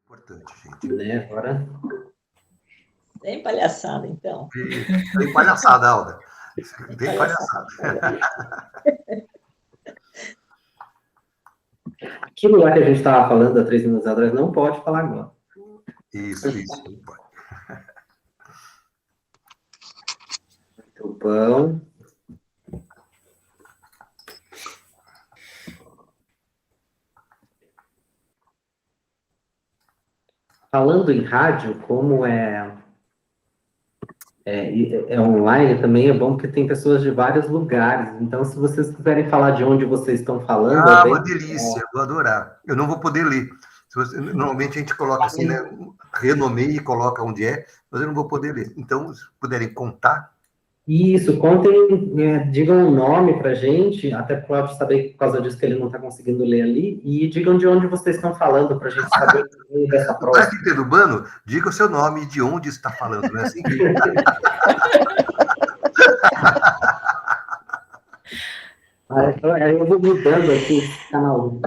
Importante, gente. Né, agora... Tem palhaçada, então. Tem palhaçada, Alda. Tem palhaçada. Aquilo lá que a gente estava falando há 3 minutos atrás, não pode falar agora. Isso, não pode. Muito bom. Falando em rádio, como é online também, é bom porque tem pessoas de vários lugares. Então, se vocês quiserem falar de onde vocês estão falando... Ah, uma delícia, eu vou adorar. Eu não vou poder ler. Normalmente a gente coloca assim, né? Renomeia e coloca onde é, mas eu não vou poder ler. Então, se puderem contar. Isso, contem, digam o nome pra gente, até para o Cláudio saber por causa disso que ele não está conseguindo ler ali, e digam de onde vocês estão falando, para a gente saber dessa prova. Para que Urbano, diga o seu nome e de onde está falando, não é assim? Aí eu vou mudando aqui esse canal.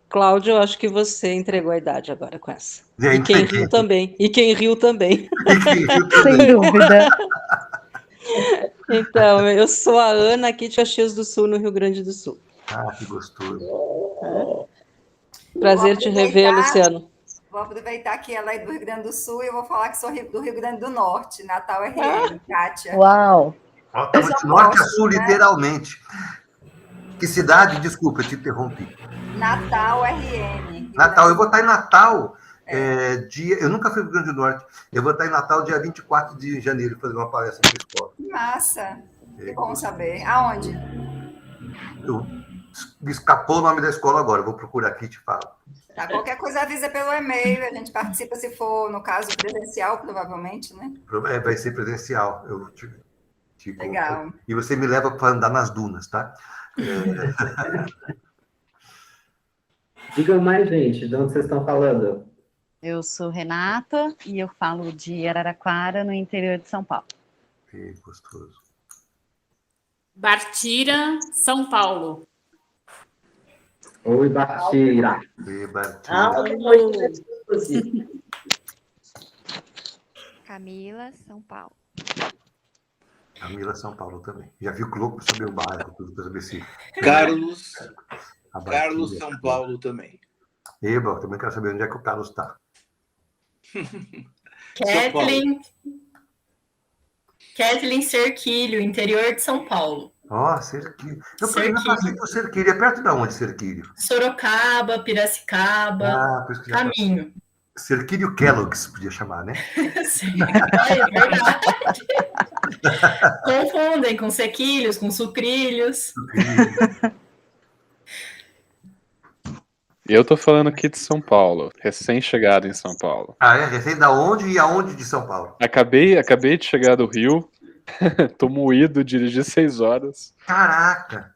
Cláudio, eu acho que você entregou a idade agora com essa. É, e quem riu também. E quem riu também. Sem dúvida. Então, eu sou a Ana, aqui de Caxias do Sul, no Rio Grande do Sul. Ah, que gostoso. Prazer te rever, Luciano. Vou aproveitar que ela é do Rio Grande do Sul e eu vou falar que sou do Rio Grande do Norte, Natal RM, Kátia. Uau! Estamos de norte a sul, literalmente. Que cidade? Desculpa, eu te interrompi. Natal RM. Natal, eu vou estar em Natal. Eu nunca fui para o Rio Grande do Norte. Eu vou estar em Natal dia 24 de janeiro, fazer uma palestra na escola. Que massa! Que bom saber. Aonde? Me escapou o nome da escola agora, vou procurar aqui e te falo. Tá, qualquer coisa avisa pelo e-mail, a gente participa se for, no caso, presencial, provavelmente, né? Vai ser presencial. Legal. E você me leva para andar nas dunas, tá? Digam mais, gente, de onde vocês estão falando? Eu sou Renata e eu falo de Araraquara, no interior de São Paulo. Que gostoso. Bartira, São Paulo. Oi, Bartira. Oi, Bartira. Camila, São Paulo. Camila, São Paulo também. Já vi o Globo para saber o bairro, tudo para saber se... Carlos, São Paulo também. Eba, também quero saber onde é que o Carlos está. Kathleen Cerquilho, interior de São Paulo. Cerquilho. Eu passei por Cerquilho. É perto de onde, Cerquilho? Sorocaba, Piracicaba, caminho. Cerquilho Kellogg's, podia chamar, né? Sim, é verdade. Confundem com sequilhos, com sucrilhos. Eu tô falando aqui de São Paulo, recém-chegado em São Paulo. Recém da onde e aonde de São Paulo? Acabei de chegar do Rio, tô moído, dirigi 6 horas. Caraca!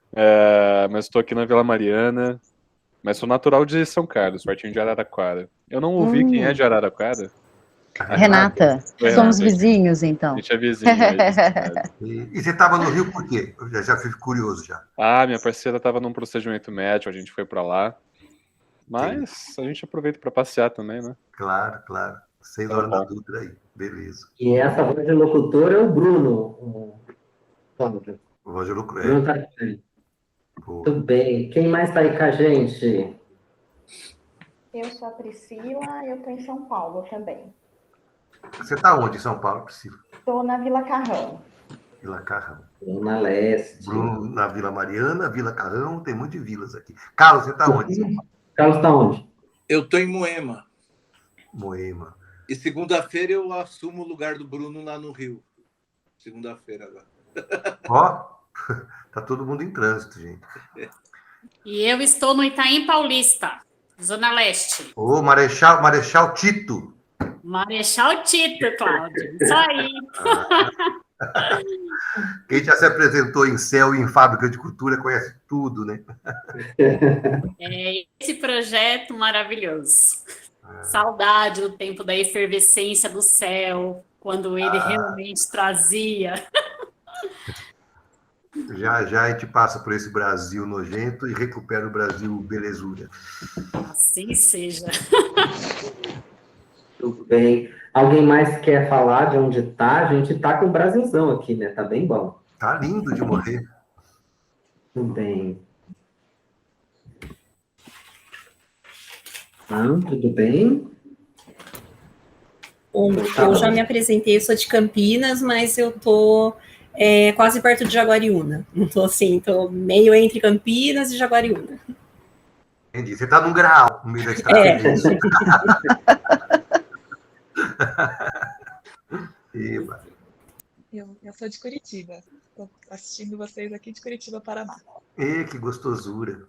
Mas tô aqui na Vila Mariana, mas sou natural de São Carlos, pertinho de Araraquara. Eu não ouvi quem é de Araraquara. Renata, somos vizinhos, então. A gente é vizinho. E você estava no Rio por quê? Eu já fico curioso já. Minha parceira estava num procedimento médico, a gente foi para lá. Mas a gente aproveita para passear também, né? Claro. 6 horas na Dutra aí, beleza. E essa voz de locutor é o Bruno. O voz de locutor. Bruno tá aqui. Muito bem. Quem mais está aí com a gente? Eu sou a Priscila e eu estou em São Paulo também. Você está onde em São Paulo, Priscila? Estou na Vila Carrão. Vila Carrão. Zona Leste. Bruno na Vila Mariana, Vila Carrão, tem muitas vilas aqui. Carlos, você está onde? Carlos está onde? Eu estou em Moema. Moema. E segunda-feira eu assumo o lugar do Bruno lá no Rio. Segunda-feira agora. Tá todo mundo em trânsito, gente. E eu estou no Itaim Paulista, Zona Leste. Marechal Tito. Marechal Tito, Cláudio. Isso aí. Quem já se apresentou em céu e em fábrica de cultura conhece tudo, né? Esse projeto maravilhoso. Saudade do tempo da efervescência do céu, quando ele realmente trazia. Já já a gente passa por esse Brasil nojento e recupera o Brasil belezura. Assim seja. Tudo bem. Alguém mais quer falar de onde está? A gente está com o Brasilzão aqui, né? Tá bem bom. Tá lindo de morrer. Tudo bem. Tudo bem? Eu já me apresentei, eu sou de Campinas, mas eu tô quase perto de Jaguariúna. Não tô assim, tô meio entre Campinas e Jaguariúna. Entendi. Você está num grau no meio da estrada. É isso. Eu sou de Curitiba. Estou assistindo vocês aqui de Curitiba, Paraná. Que gostosura.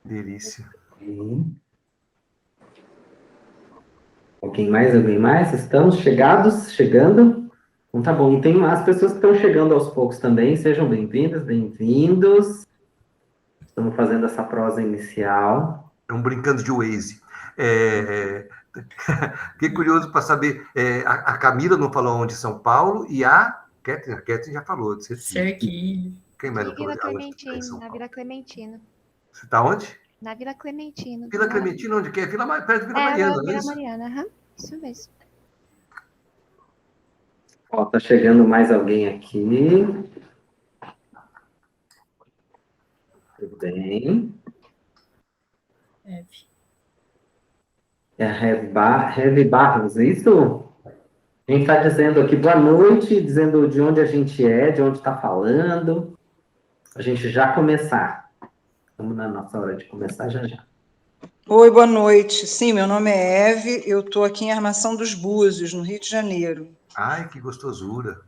Delícia. Alguém mais? Estamos chegando? Então tá bom. E tem as pessoas que estão chegando aos poucos também. Sejam bem-vindas, bem-vindos. Estamos fazendo essa prosa inicial. Estamos brincando de Waze. Fiquei curioso para saber. A Camila não falou onde São Paulo e a Catherine já falou. Cerquilho. Quem mais não falou? Vila Clementino, na Vila Clementino. Você está onde? Na Vila Clementino. Vila Clementino, onde que é? Perto de Vila Mariana, não é isso? Vila Mariana, isso mesmo. Ó, tá chegando mais alguém aqui. Tudo bem. É a Heavy Barros, é isso? A gente está dizendo aqui boa noite, dizendo de onde a gente é, de onde está falando. A gente já começar. Estamos na nossa hora de começar já. Oi, boa noite. Sim, meu nome é Eve, eu estou aqui em Armação dos Búzios, no Rio de Janeiro. Ai, que gostosura.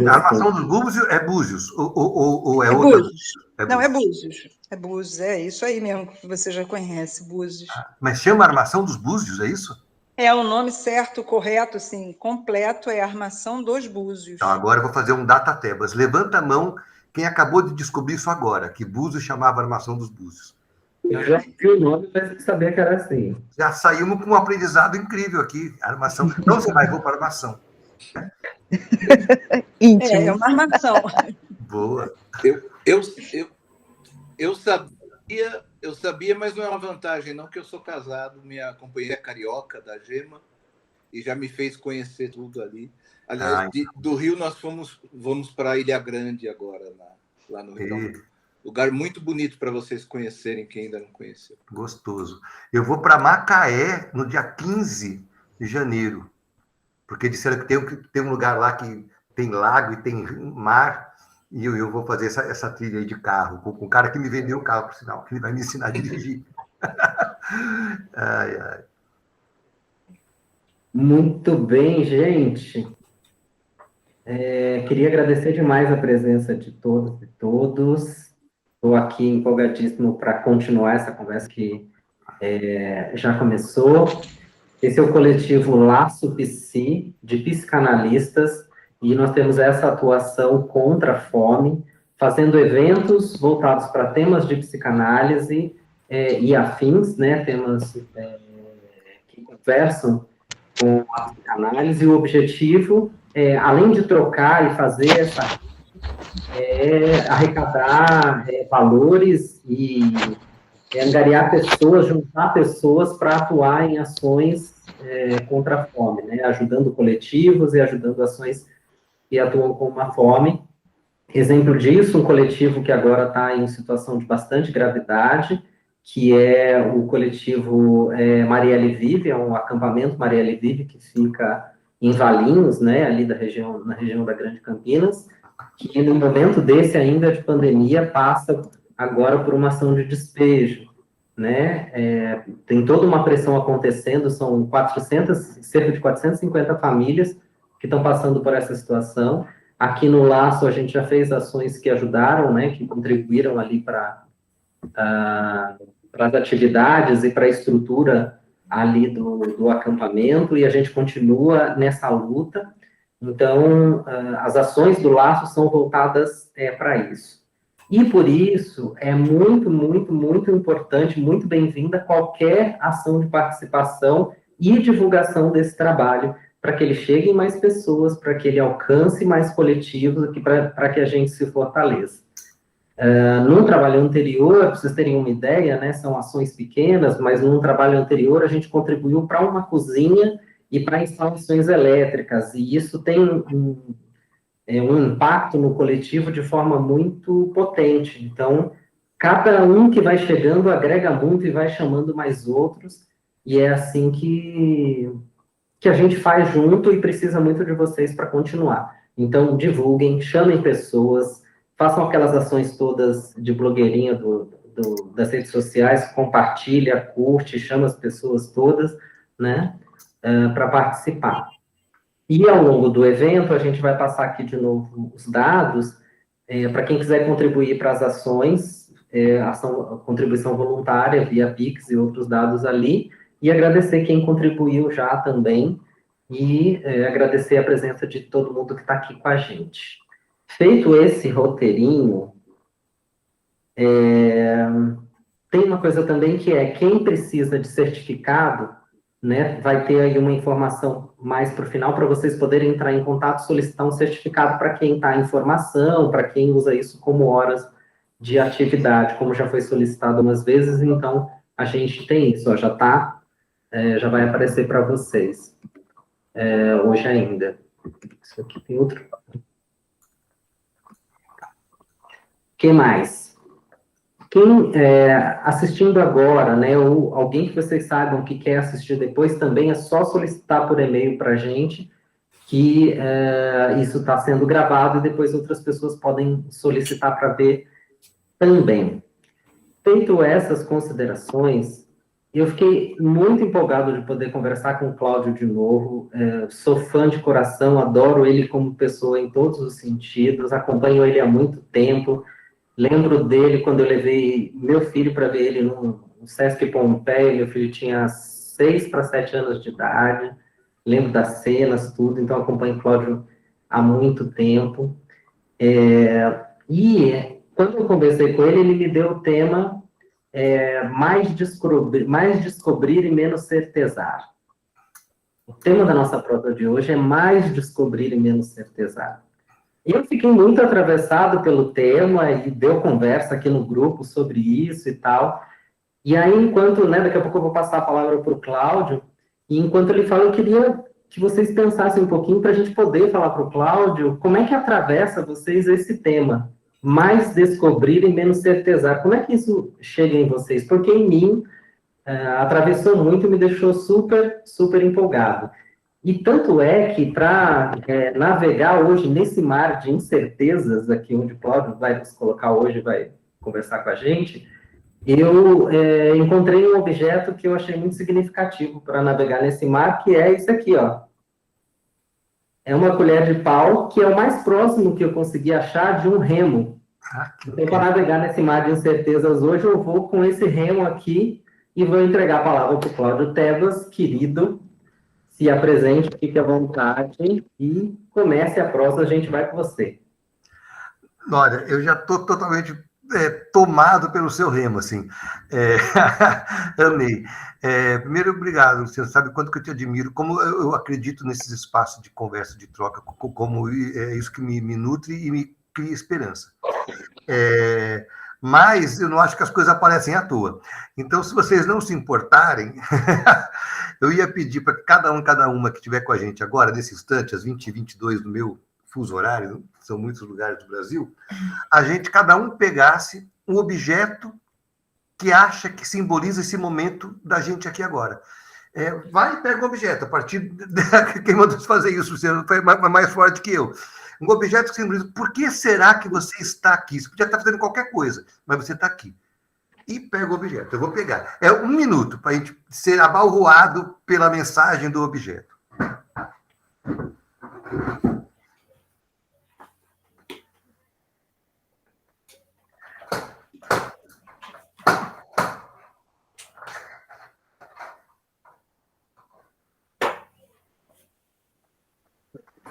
A Armação dos Búzios é Búzios? Ou é outra? Búzios. Não, é Búzios. É Búzios, é isso aí mesmo que você já conhece, Búzios. Mas chama Armação dos Búzios, é isso? É, o nome certo, correto, assim, completo é Armação dos Búzios. Então, agora eu vou fazer um data-tebas. Levanta a mão quem acabou de descobrir isso agora, que Búzios chamava Armação dos Búzios. Eu já vi o nome, mas sabia que era assim. Já saímos com um aprendizado incrível aqui. Armação. Não, você vai, vou para armação. É uma armação. Boa. Eu sabia, mas não é uma vantagem, não, que eu sou casado, minha companheira é carioca, da Gema, e já me fez conhecer tudo ali. Aliás, do Rio nós vamos para Ilha Grande agora, lá no Rio. Lugar muito bonito para vocês conhecerem, quem ainda não conheceu. Gostoso. Eu vou para Macaé no dia 15 de janeiro, porque disseram que tem um lugar lá que tem lago e tem mar, e eu vou fazer essa trilha aí de carro, com o cara que me vendeu o carro, por sinal, que ele vai me ensinar a dirigir. Ai. Muito bem, gente. Queria agradecer demais a presença de todos e todos. Estou aqui empolgadíssimo para continuar essa conversa que já começou. Esse é o coletivo Laço Psi, de psicanalistas, e nós temos essa atuação contra a fome, fazendo eventos voltados para temas de psicanálise e afins, né, temas que conversam com a psicanálise. E o objetivo, além de trocar e fazer essa arrecadar valores e angariar pessoas, juntar pessoas para atuar em ações contra a fome, né? Ajudando coletivos e ajudando ações que atuam com a fome. Exemplo disso, um coletivo que agora está em situação de bastante gravidade, que é o coletivo Marielle Vive, é um acampamento Marielle Vive que fica em Valinhos, né? Ali na região da Grande Campinas, que no momento desse ainda de pandemia passa agora por uma ação de despejo, né? Tem toda uma pressão acontecendo, são cerca de 450 famílias que estão passando por essa situação. Aqui no Laço a gente já fez ações que ajudaram, né? Que contribuíram ali para as atividades e para a estrutura ali do acampamento, e a gente continua nessa luta. Então, as ações do Laço são voltadas para isso. E, por isso, é muito, muito, muito importante, muito bem-vinda qualquer ação de participação e divulgação desse trabalho, para que ele chegue em mais pessoas, para que ele alcance mais coletivos, para que a gente se fortaleça. Num trabalho anterior, para vocês terem uma ideia, né, são ações pequenas, mas num trabalho anterior a gente contribuiu para uma cozinha e para instalações elétricas, e isso tem um impacto no coletivo de forma muito potente. Então, cada um que vai chegando agrega muito e vai chamando mais outros, e é assim que a gente faz junto e precisa muito de vocês para continuar. Então, divulguem, chamem pessoas, façam aquelas ações todas de blogueirinha das redes sociais, compartilha, curte, chama as pessoas todas, né, para participar. E ao longo do evento, a gente vai passar aqui de novo os dados, para quem quiser contribuir para as ações, contribuição voluntária via Pix e outros dados ali, e agradecer quem contribuiu já também, e agradecer a presença de todo mundo que está aqui com a gente. Feito esse roteirinho, tem uma coisa também que é, quem precisa de certificado, né, vai ter aí uma informação mais para o final, para vocês poderem entrar em contato, solicitar um certificado para quem está em formação, para quem usa isso como horas de atividade, como já foi solicitado umas vezes, então a gente tem isso, ó, já vai aparecer para vocês hoje ainda. Isso aqui tem outro. O que mais? Quem assistindo agora, né, ou alguém que vocês saibam que quer assistir depois, também é só solicitar por e-mail para a gente, que isso está sendo gravado e depois outras pessoas podem solicitar para ver também. Feito essas considerações, eu fiquei muito empolgado de poder conversar com o Cláudio de novo. Sou fã de coração, adoro ele como pessoa em todos os sentidos, acompanho ele há muito tempo. Lembro dele quando eu levei meu filho para ver ele no Sesc Pompeia. Meu filho tinha 6 para 7 anos de idade. Lembro das cenas, tudo. Então, acompanho o Cláudio há muito tempo. E quando eu conversei com ele, ele me deu o tema mais descobrir e menos certezar. O tema da nossa prova de hoje é mais descobrir e menos certezar. Eu fiquei muito atravessado pelo tema e deu conversa aqui no grupo sobre isso e tal. E aí, enquanto, né, daqui a pouco eu vou passar a palavra para o Cláudio, e enquanto ele fala, eu queria que vocês pensassem um pouquinho para a gente poder falar para o Cláudio como é que atravessa vocês esse tema, mais descobrir e menos certezar. Como é que isso chega em vocês? Porque em mim, atravessou muito e me deixou super, super empolgado. E tanto é que para navegar hoje nesse mar de incertezas, aqui onde o Cláudio vai nos colocar hoje, vai conversar com a gente, eu encontrei um objeto que eu achei muito significativo para navegar nesse mar, que é isso aqui, ó. É uma colher de pau, que é o mais próximo que eu consegui achar de um remo. Então, para navegar nesse mar de incertezas hoje, eu vou com esse remo aqui e vou entregar a palavra para o Cláudio Tebas, querido. Se apresente, fique à vontade e comece a prosa, a gente vai com você. Olha, eu já estou totalmente tomado pelo seu remo, assim. Amei. Primeiro, obrigado, Luciano. Sabe quanto que eu te admiro, como eu acredito nesses espaços de conversa, de troca, como é isso que me nutre e me cria esperança. Mas eu não acho que as coisas aparecem à toa. Então, se vocês não se importarem, eu ia pedir para cada uma que estiver com a gente agora, nesse instante, às 20h22 do meu fuso horário, são muitos lugares do Brasil, a gente, cada um, pegasse um objeto que acha que simboliza esse momento da gente aqui agora. Vai e pega um objeto, a partir quem mandou fazer isso, você foi mais forte que eu. Um objeto que simboliza, por que será que você está aqui? Você podia estar fazendo qualquer coisa, mas você está aqui. E pega o objeto. Eu vou pegar. 1 minuto para a gente ser abalroado pela mensagem do objeto.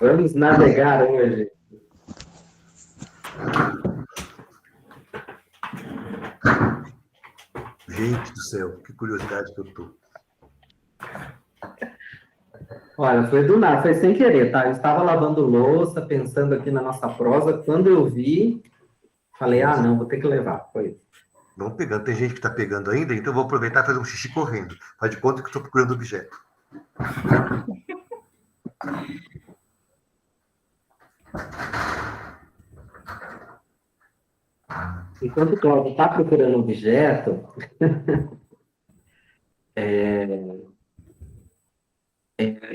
Vamos navegar hoje. Gente do céu, que curiosidade que eu estou. Olha, foi do nada, foi sem querer, tá? Eu estava lavando louça, pensando aqui na nossa prosa, quando eu vi, falei, não, vou ter que levar, foi. Vamos pegando, tem gente que está pegando ainda, então eu vou aproveitar e fazer um xixi correndo. Faz de conta que estou procurando objeto. Enquanto o Cláudio está procurando objeto,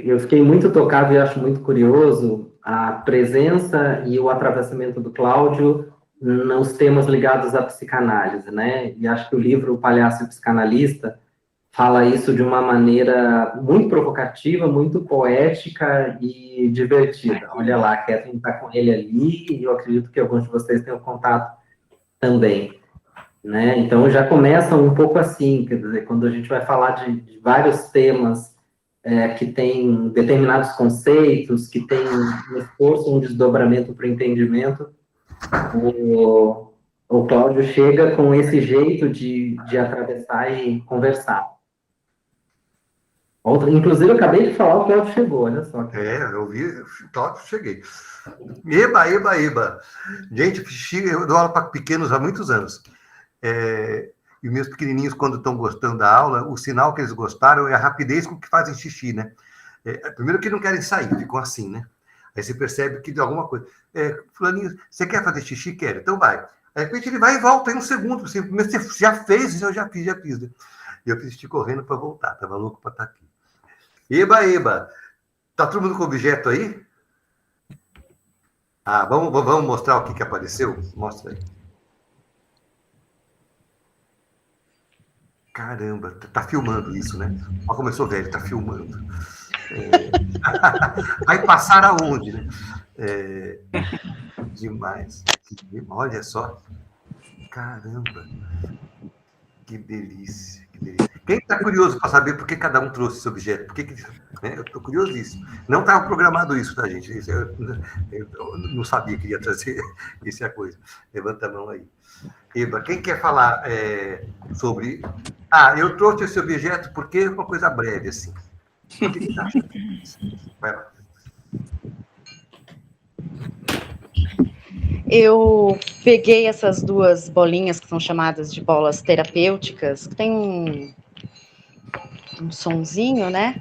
eu fiquei muito tocado e acho muito curioso a presença e o atravessamento do Cláudio nos temas ligados à psicanálise, né? E acho que o livro O Palhaço e o Psicanalista fala isso de uma maneira muito provocativa, muito poética e divertida. Olha lá, a Kathleen está com ele ali, e eu acredito que alguns de vocês tenham contato também, né? Então, já começa um pouco assim, quer dizer, quando a gente vai falar de vários temas que tem determinados conceitos, que tem um esforço, um desdobramento para o entendimento, o Cláudio chega com esse jeito de atravessar e conversar. Inclusive, eu acabei de falar, o Cláudio chegou, olha só. Eu vi, Cláudio, cheguei. Eba, eba, eba. Gente, eu dou aula para pequenos há muitos anos. E meus pequenininhos, quando estão gostando da aula, o sinal que eles gostaram é a rapidez com que fazem xixi, né? Primeiro que não querem sair, ficam assim, né? Aí você percebe que de alguma coisa. Fulaninho, você quer fazer xixi? Quero. Então vai. Aí, de repente, ele vai e volta em um segundo. Você já fez? Eu já fiz. Né? E eu fiz xixi correndo para voltar. Estava louco para estar aqui. Eba, eba. Tá todo mundo com objeto aí? Vamos mostrar o que apareceu? Mostra aí. Caramba, tá filmando isso, né? Olha como eu sou velho, tá filmando. Vai passar aonde, né? Demais. Olha só. Caramba. Que delícia, que delícia. Quem está curioso para saber por que cada um trouxe esse objeto? Eu estou curiosíssimo. Não estava programado isso, tá, gente? Eu não sabia que ia trazer essa coisa. Levanta a mão aí. Eba, quem quer falar sobre... eu trouxe esse objeto porque é uma coisa breve, assim. O que você acha? Vai lá. Eu peguei essas duas bolinhas que são chamadas de bolas terapêuticas, que tem um sonzinho, né?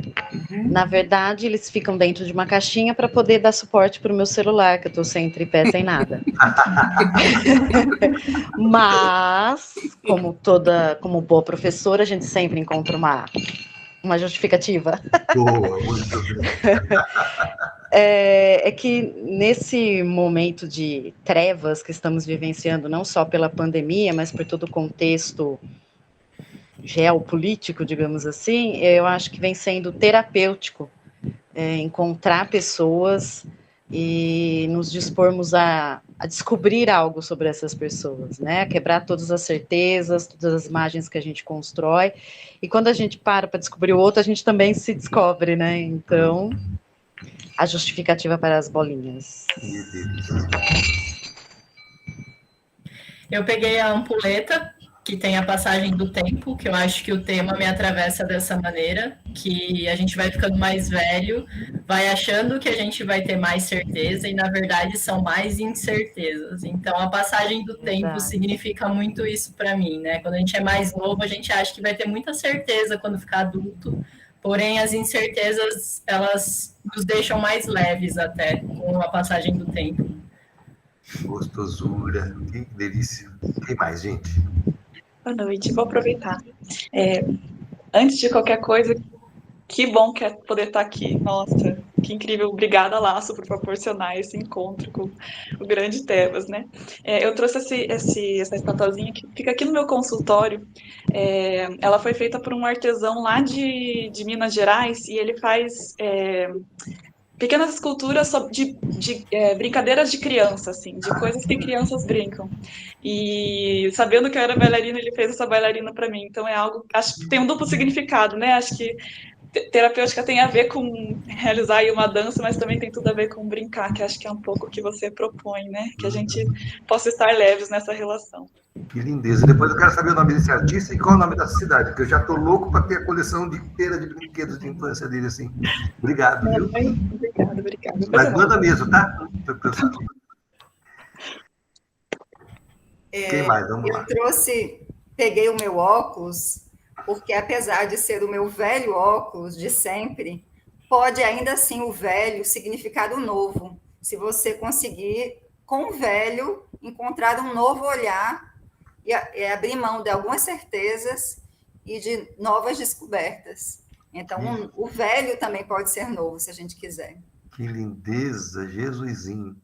Na verdade, eles ficam dentro de uma caixinha para poder dar suporte para o meu celular, que eu estou sem tripé, sem nada. Mas, como boa professora, a gente sempre encontra uma justificativa. Boa, muito bem. É que nesse momento de trevas que estamos vivenciando, não só pela pandemia, mas por todo o contexto geopolítico, digamos assim, eu acho que vem sendo terapêutico encontrar pessoas e nos dispormos a descobrir algo sobre essas pessoas, né? A quebrar todas as certezas, todas as imagens que a gente constrói. E quando a gente para descobrir o outro, a gente também se descobre, né? Então, a justificativa para as bolinhas. Eu peguei a ampulheta, que tem a passagem do tempo, que eu acho que o tema me atravessa dessa maneira, que a gente vai ficando mais velho, vai achando que a gente vai ter mais certeza, e na verdade são mais incertezas. Então a passagem do tempo significa muito isso para mim, né? Quando a gente é mais novo, a gente acha que vai ter muita certeza quando ficar adulto, porém as incertezas, elas nos deixam mais leves até com a passagem do tempo. Gostosura, que delícia. Tem mais, gente? Boa noite, vou aproveitar. Antes de qualquer coisa, que bom que é poder estar aqui. Nossa, que incrível. Obrigada, Laço, por proporcionar esse encontro com o grande Tebas, né? Eu trouxe essa estatuazinha que fica aqui no meu consultório. Ela foi feita por um artesão lá de Minas Gerais, e ele faz... pequenas esculturas de brincadeiras de criança, assim, de coisas que crianças brincam. E sabendo que eu era bailarina, ele fez essa bailarina para mim. Então é algo, acho que tem um duplo significado, né? Acho que terapêutica tem a ver com realizar aí uma dança, mas também tem tudo a ver com brincar, que acho que é um pouco o que você propõe, né? Que a gente possa estar leves nessa relação. Que lindeza. Depois eu quero saber o nome desse artista e qual é o nome da cidade, porque eu já estou louco para ter a coleção inteira de brinquedos de infância dele, assim. Obrigado, viu? Obrigada. Mas manda mesmo, tá? Quem mais? Vamos lá. Peguei o meu óculos, porque apesar de ser o meu velho óculos de sempre, pode ainda assim o velho significar o novo, se você conseguir, com o velho, encontrar um novo olhar e abrir mão de algumas certezas e de novas descobertas. Então, o velho também pode ser novo, se a gente quiser. Que lindeza, Jesusinho.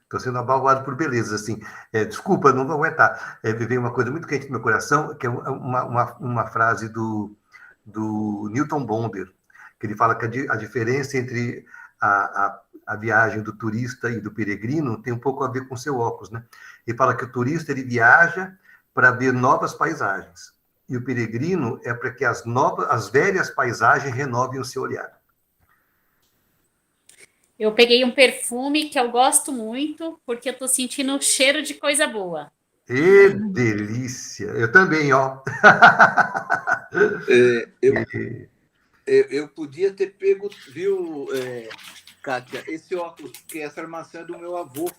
Estou sendo abalroado por belezas, assim. Desculpa, não vou aguentar. Veio uma coisa muito quente no meu coração, que é uma frase do Newton Bonder, que ele fala que a diferença entre a viagem do turista e do peregrino tem um pouco a ver com o seu óculos, né? Ele fala que o turista ele viaja para ver novas paisagens, e o peregrino é para que as velhas paisagens renovem o seu olhar. Eu peguei um perfume que eu gosto muito, porque eu tô sentindo o cheiro de coisa boa. Que delícia! Eu também, ó. Eu podia ter pego, viu, Kátia, esse óculos, porque essa armação é do meu avô.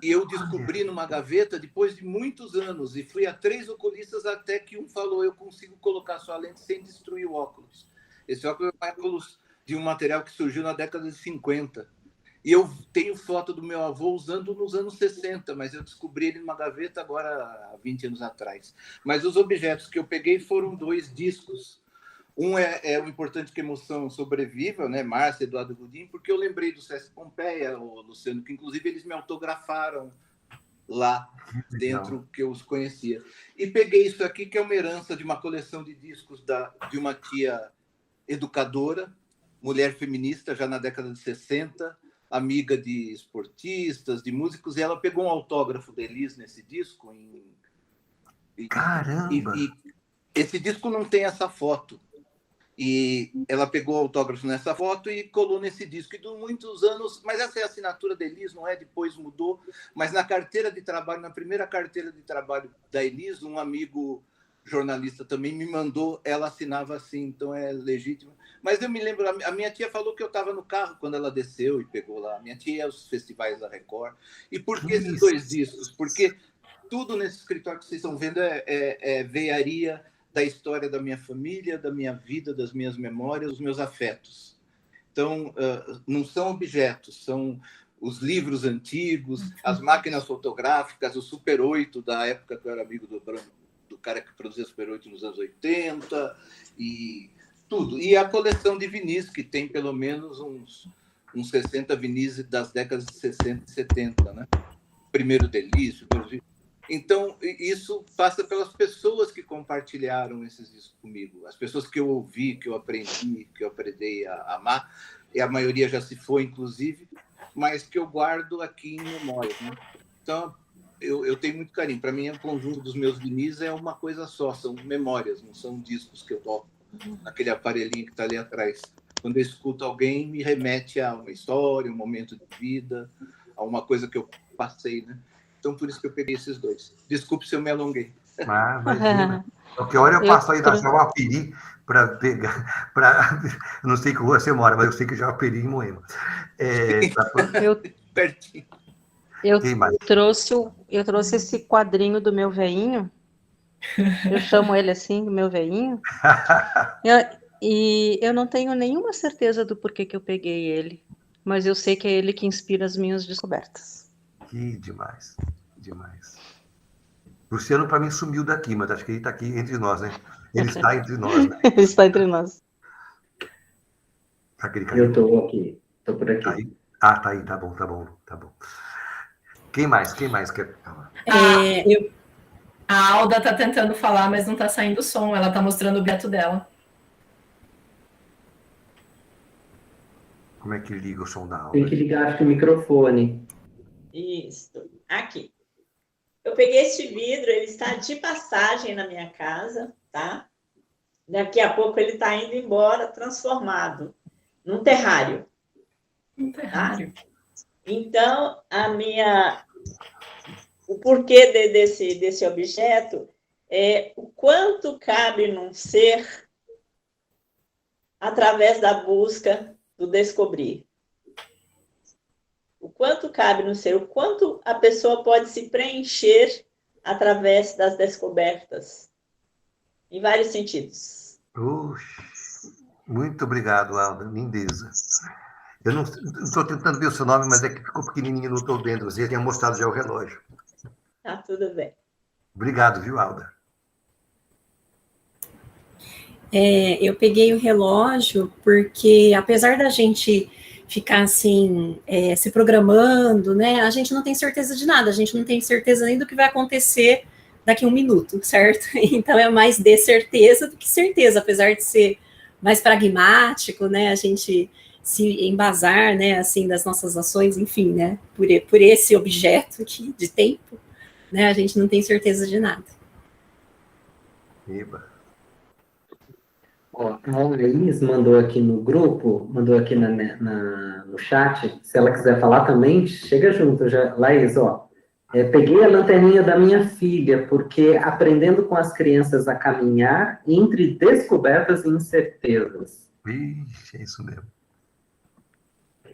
E eu descobri numa gaveta depois de muitos anos, e fui a 3 oculistas até que um falou, eu consigo colocar sua lente sem destruir o óculos. Esse óculos é um óculos de um material que surgiu na década de 50. E eu tenho foto do meu avô usando nos anos 60, mas eu descobri ele numa gaveta agora há 20 anos atrás. Mas os objetos que eu peguei foram 2 discos. Um é o Importante que a Emoção Sobreviva, né? Márcia, Eduardo Godin, porque eu lembrei do Sesc Pompeia, o Luciano, que inclusive eles me autografaram lá dentro, que eu os conhecia. E peguei isso aqui, que é uma herança de uma coleção de discos de uma tia educadora, mulher feminista, já na década de 60, amiga de esportistas, de músicos, e ela pegou um autógrafo da Elis nesse disco. Caramba! E esse disco não tem essa foto. E ela pegou o autógrafo nessa foto e colou nesse disco. E durante muitos anos, mas essa é a assinatura da Elis, não é? Depois mudou. Mas na carteira de trabalho, na primeira carteira de trabalho da Elis, um amigo jornalista também me mandou, ela assinava assim, então é legítimo. Mas eu me lembro, a minha tia falou que eu estava no carro quando ela desceu e pegou lá. Minha tia é os festivais da Record. E por que esses 2 discos? Porque tudo nesse escritório que vocês estão vendo é veiaria da história da minha família, da minha vida, das minhas memórias, dos meus afetos. Então, não são objetos, são os livros antigos, as máquinas fotográficas, o Super 8, da época que eu era amigo do cara que produzia Super 8 nos anos 80, e tudo. E a coleção de vinis, que tem pelo menos uns 60 vinis das décadas de 60 e 70, né? Primeiro Delício, Então, isso passa pelas pessoas que compartilharam esses discos comigo, as pessoas que eu ouvi, que eu aprendi, que eu aprendi a amar, e a maioria já se foi, inclusive, mas que eu guardo aqui em memória, né? Então, eu tenho muito carinho. Para mim, o conjunto dos meus vinis é uma coisa só, são memórias, não são discos que eu toco naquele aparelhinho que está ali atrás. Quando eu escuto alguém, me remete a uma história, um momento de vida, a uma coisa que eu passei, né? Então, por isso que eu peguei esses 2. Desculpe se eu me alonguei. Imagina. Qualquer hora eu passo aí da Jaguapiri para pegar. Eu não sei que rua você mora, mas eu sei que Jaguapiri em Moema. Pertinho. Eu trouxe esse quadrinho do meu veinho. Eu chamo ele assim, do meu veinho. E eu não tenho nenhuma certeza do porquê que eu peguei ele. Mas eu sei que é ele que inspira as minhas descobertas. Que demais. Demais. Luciano, para mim, sumiu daqui, mas acho que ele está aqui entre nós, né? Ele está entre nós, né? Ele está entre nós. Eu estou aqui. Estou por aqui. Tá aí? Ah, tá aí. Tá bom. Quem mais quer falar? A Alda está tentando falar, mas não está saindo som. Ela está mostrando o objeto dela. Como é que liga o som da Alda? Tem que ligar, acho que o microfone. Isso. Aqui. Eu peguei este vidro, ele está de passagem na minha casa, tá? daqui a pouco ele está indo embora transformado num terrário. Um terrário. Tá? Então, o porquê desse objeto é o quanto cabe num ser através da busca do descobrir. O quanto cabe no ser, o quanto a pessoa pode se preencher através das descobertas, em vários sentidos. Muito obrigado, Alda, lindeza. Eu não estou tentando ver o seu nome, mas é que ficou pequenininho, não estou vendo. Você tinha mostrado já o relógio. Tá tudo bem. Obrigado, viu, Alda? Eu peguei o relógio porque, apesar da gente ficar assim, se programando, né, a gente não tem certeza de nada, a gente não tem certeza nem do que vai acontecer daqui a um minuto, certo? Então é mais de certeza do que certeza, apesar de ser mais pragmático, né, a gente se embasar, né, assim, das nossas ações, enfim, né, por esse objeto aqui de tempo, né, a gente não tem certeza de nada. Eba. Ó, a Laís mandou aqui no grupo, mandou aqui no chat, se ela quiser falar também, chega junto. Já. Laís, ó, peguei a lanterninha da minha filha, porque aprendendo com as crianças a caminhar entre descobertas e incertezas. Vixe, é isso mesmo.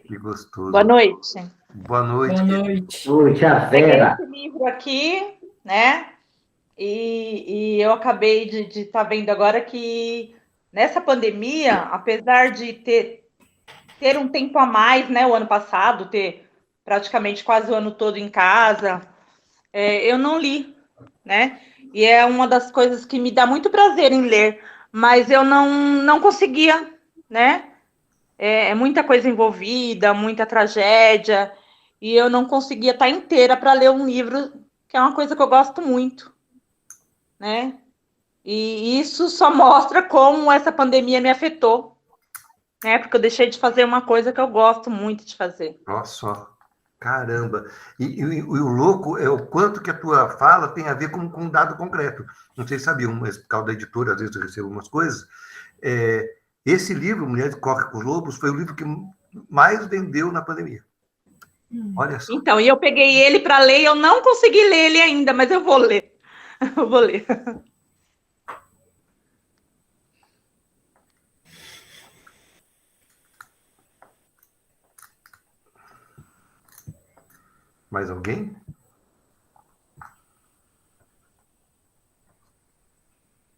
Que gostoso. Boa noite. Boa noite. Boa noite. Oi, tia Vera. Peguei esse livro aqui, né? E eu acabei de estar vendo agora que nessa pandemia, apesar de ter um tempo a mais, né? O ano passado, ter praticamente quase o ano todo em casa, eu não li, né? E é uma das coisas que me dá muito prazer em ler, mas eu não conseguia, né? É muita coisa envolvida, muita tragédia, e eu não conseguia estar inteira para ler um livro, que é uma coisa que eu gosto muito, né? E isso só mostra como essa pandemia me afetou, né? Porque eu deixei de fazer uma coisa que eu gosto muito de fazer. Nossa, só. Caramba. E o louco é o quanto que a tua fala tem a ver com um dado concreto. Não sei se sabiam, mas por causa da editora, às vezes eu recebo umas coisas. Esse livro, Mulheres que Correm com os Lobos, foi o livro que mais vendeu na pandemia. Olha só. Então, e eu peguei ele para ler e eu não consegui ler ele ainda, mas eu vou ler. Eu vou ler. Mais alguém?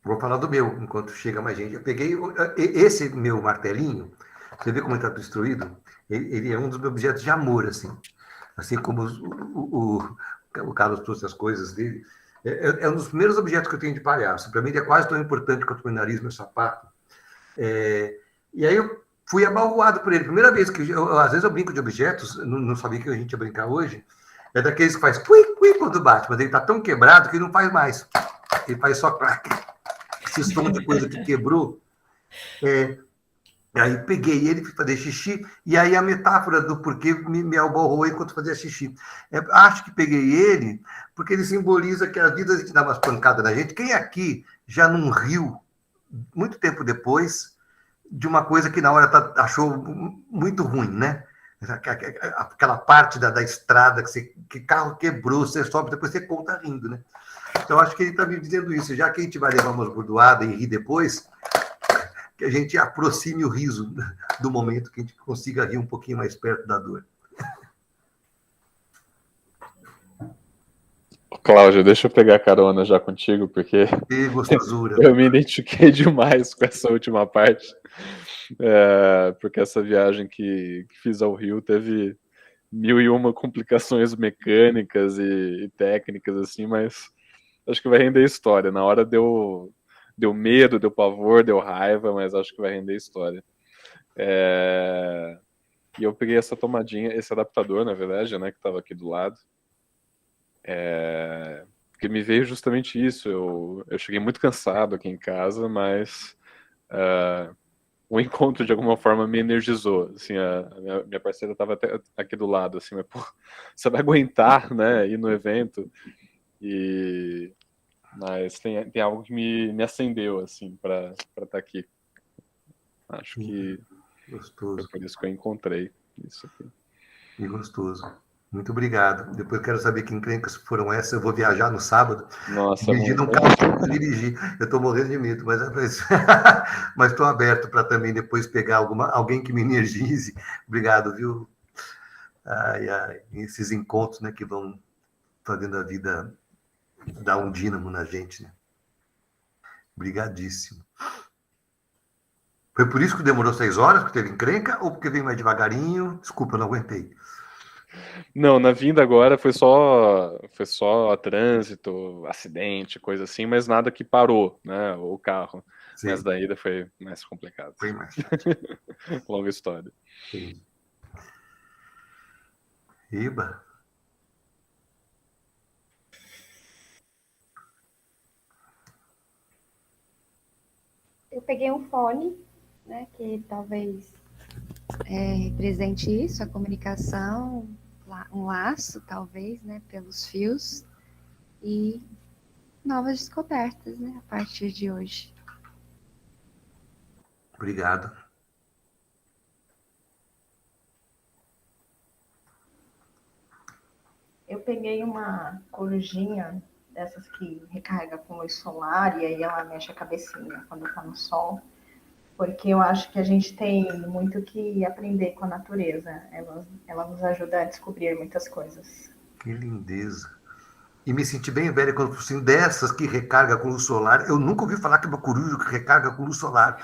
Vou falar do meu, enquanto chega mais gente. Eu peguei esse meu martelinho, você vê como ele está destruído? Ele é um dos meus objetos de amor, assim. Assim como o Carlos trouxe as coisas dele. É um dos primeiros objetos que eu tenho de palhaço. Para mim, ele é quase tão importante quanto o meu nariz, meu sapato. E aí eu fui abalroado por ele. Primeira vez que às vezes eu brinco de objetos, não sabia que a gente ia brincar hoje. É daqueles que faz pui quando bate, mas ele está tão quebrado que ele não faz mais. Ele faz só crack. Esse som de coisa que quebrou. Aí peguei ele, fui fazer xixi, e aí a metáfora do porquê me abalrou enquanto fazia xixi. Acho que peguei ele porque ele simboliza que a vida a gente dá umas pancadas na gente. Quem aqui já não riu, muito tempo depois, de uma coisa que na hora achou muito ruim, né? Aquela parte da estrada que carro quebrou, você sobe, depois você conta rindo, né? Então, acho que ele está me dizendo isso. Já que a gente vai levar umas bordoadas e rir depois, que a gente aproxime o riso do momento, que a gente consiga rir um pouquinho mais perto da dor. Cláudia, deixa eu pegar carona já contigo, porque que gostosura. Eu me identifiquei demais com essa última parte. Porque essa viagem que fiz ao Rio teve 1001 complicações mecânicas e técnicas, assim, mas acho que vai render história. Na hora deu medo, deu pavor, deu raiva, mas acho que vai render história. E eu peguei essa tomadinha, esse adaptador, na verdade, né, que estava aqui do lado. Porque me veio justamente isso. Eu cheguei muito cansado aqui em casa, mas o encontro de alguma forma me energizou. Assim, a minha parceira estava até aqui do lado, assim, mas pô, você vai aguentar, né, ir no evento? E Mas tem algo que me acendeu, assim, para estar aqui. Acho que gostoso. É por isso que eu encontrei isso aqui. Que gostoso. Muito obrigado. Depois eu quero saber que encrencas foram essas. Eu vou viajar no sábado. Nossa, dirigir num carro que eu não dirigir. Eu estou morrendo de medo, mas estou aberto para também depois pegar alguém que me energize. Obrigado, viu? Esses encontros, né, que vão fazendo a vida dar um dínamo na gente, né? Obrigadíssimo. Foi por isso que demorou 6 horas, porque teve encrenca, ou porque veio mais devagarinho? Desculpa, eu não aguentei. Não, na vinda agora foi só trânsito, acidente, coisa assim, mas nada que parou, né, o carro. Sim. Mas da ida foi mais complicado. Foi mais. Longa história. Sim. Iba. Eu peguei um fone, né, que talvez represente isso, a comunicação, um laço, talvez, né, pelos fios, e novas descobertas, né, a partir de hoje. Obrigado. Eu peguei uma corujinha dessas que recarrega com luz solar e aí ela mexe a cabecinha quando tá no sol, porque eu acho que a gente tem muito que aprender com a natureza. Ela nos ajuda a descobrir muitas coisas. Que lindeza. E me senti bem velha quando assim, dessas que recarga com luz solar. Eu nunca ouvi falar que é uma coruja que recarga com luz solar.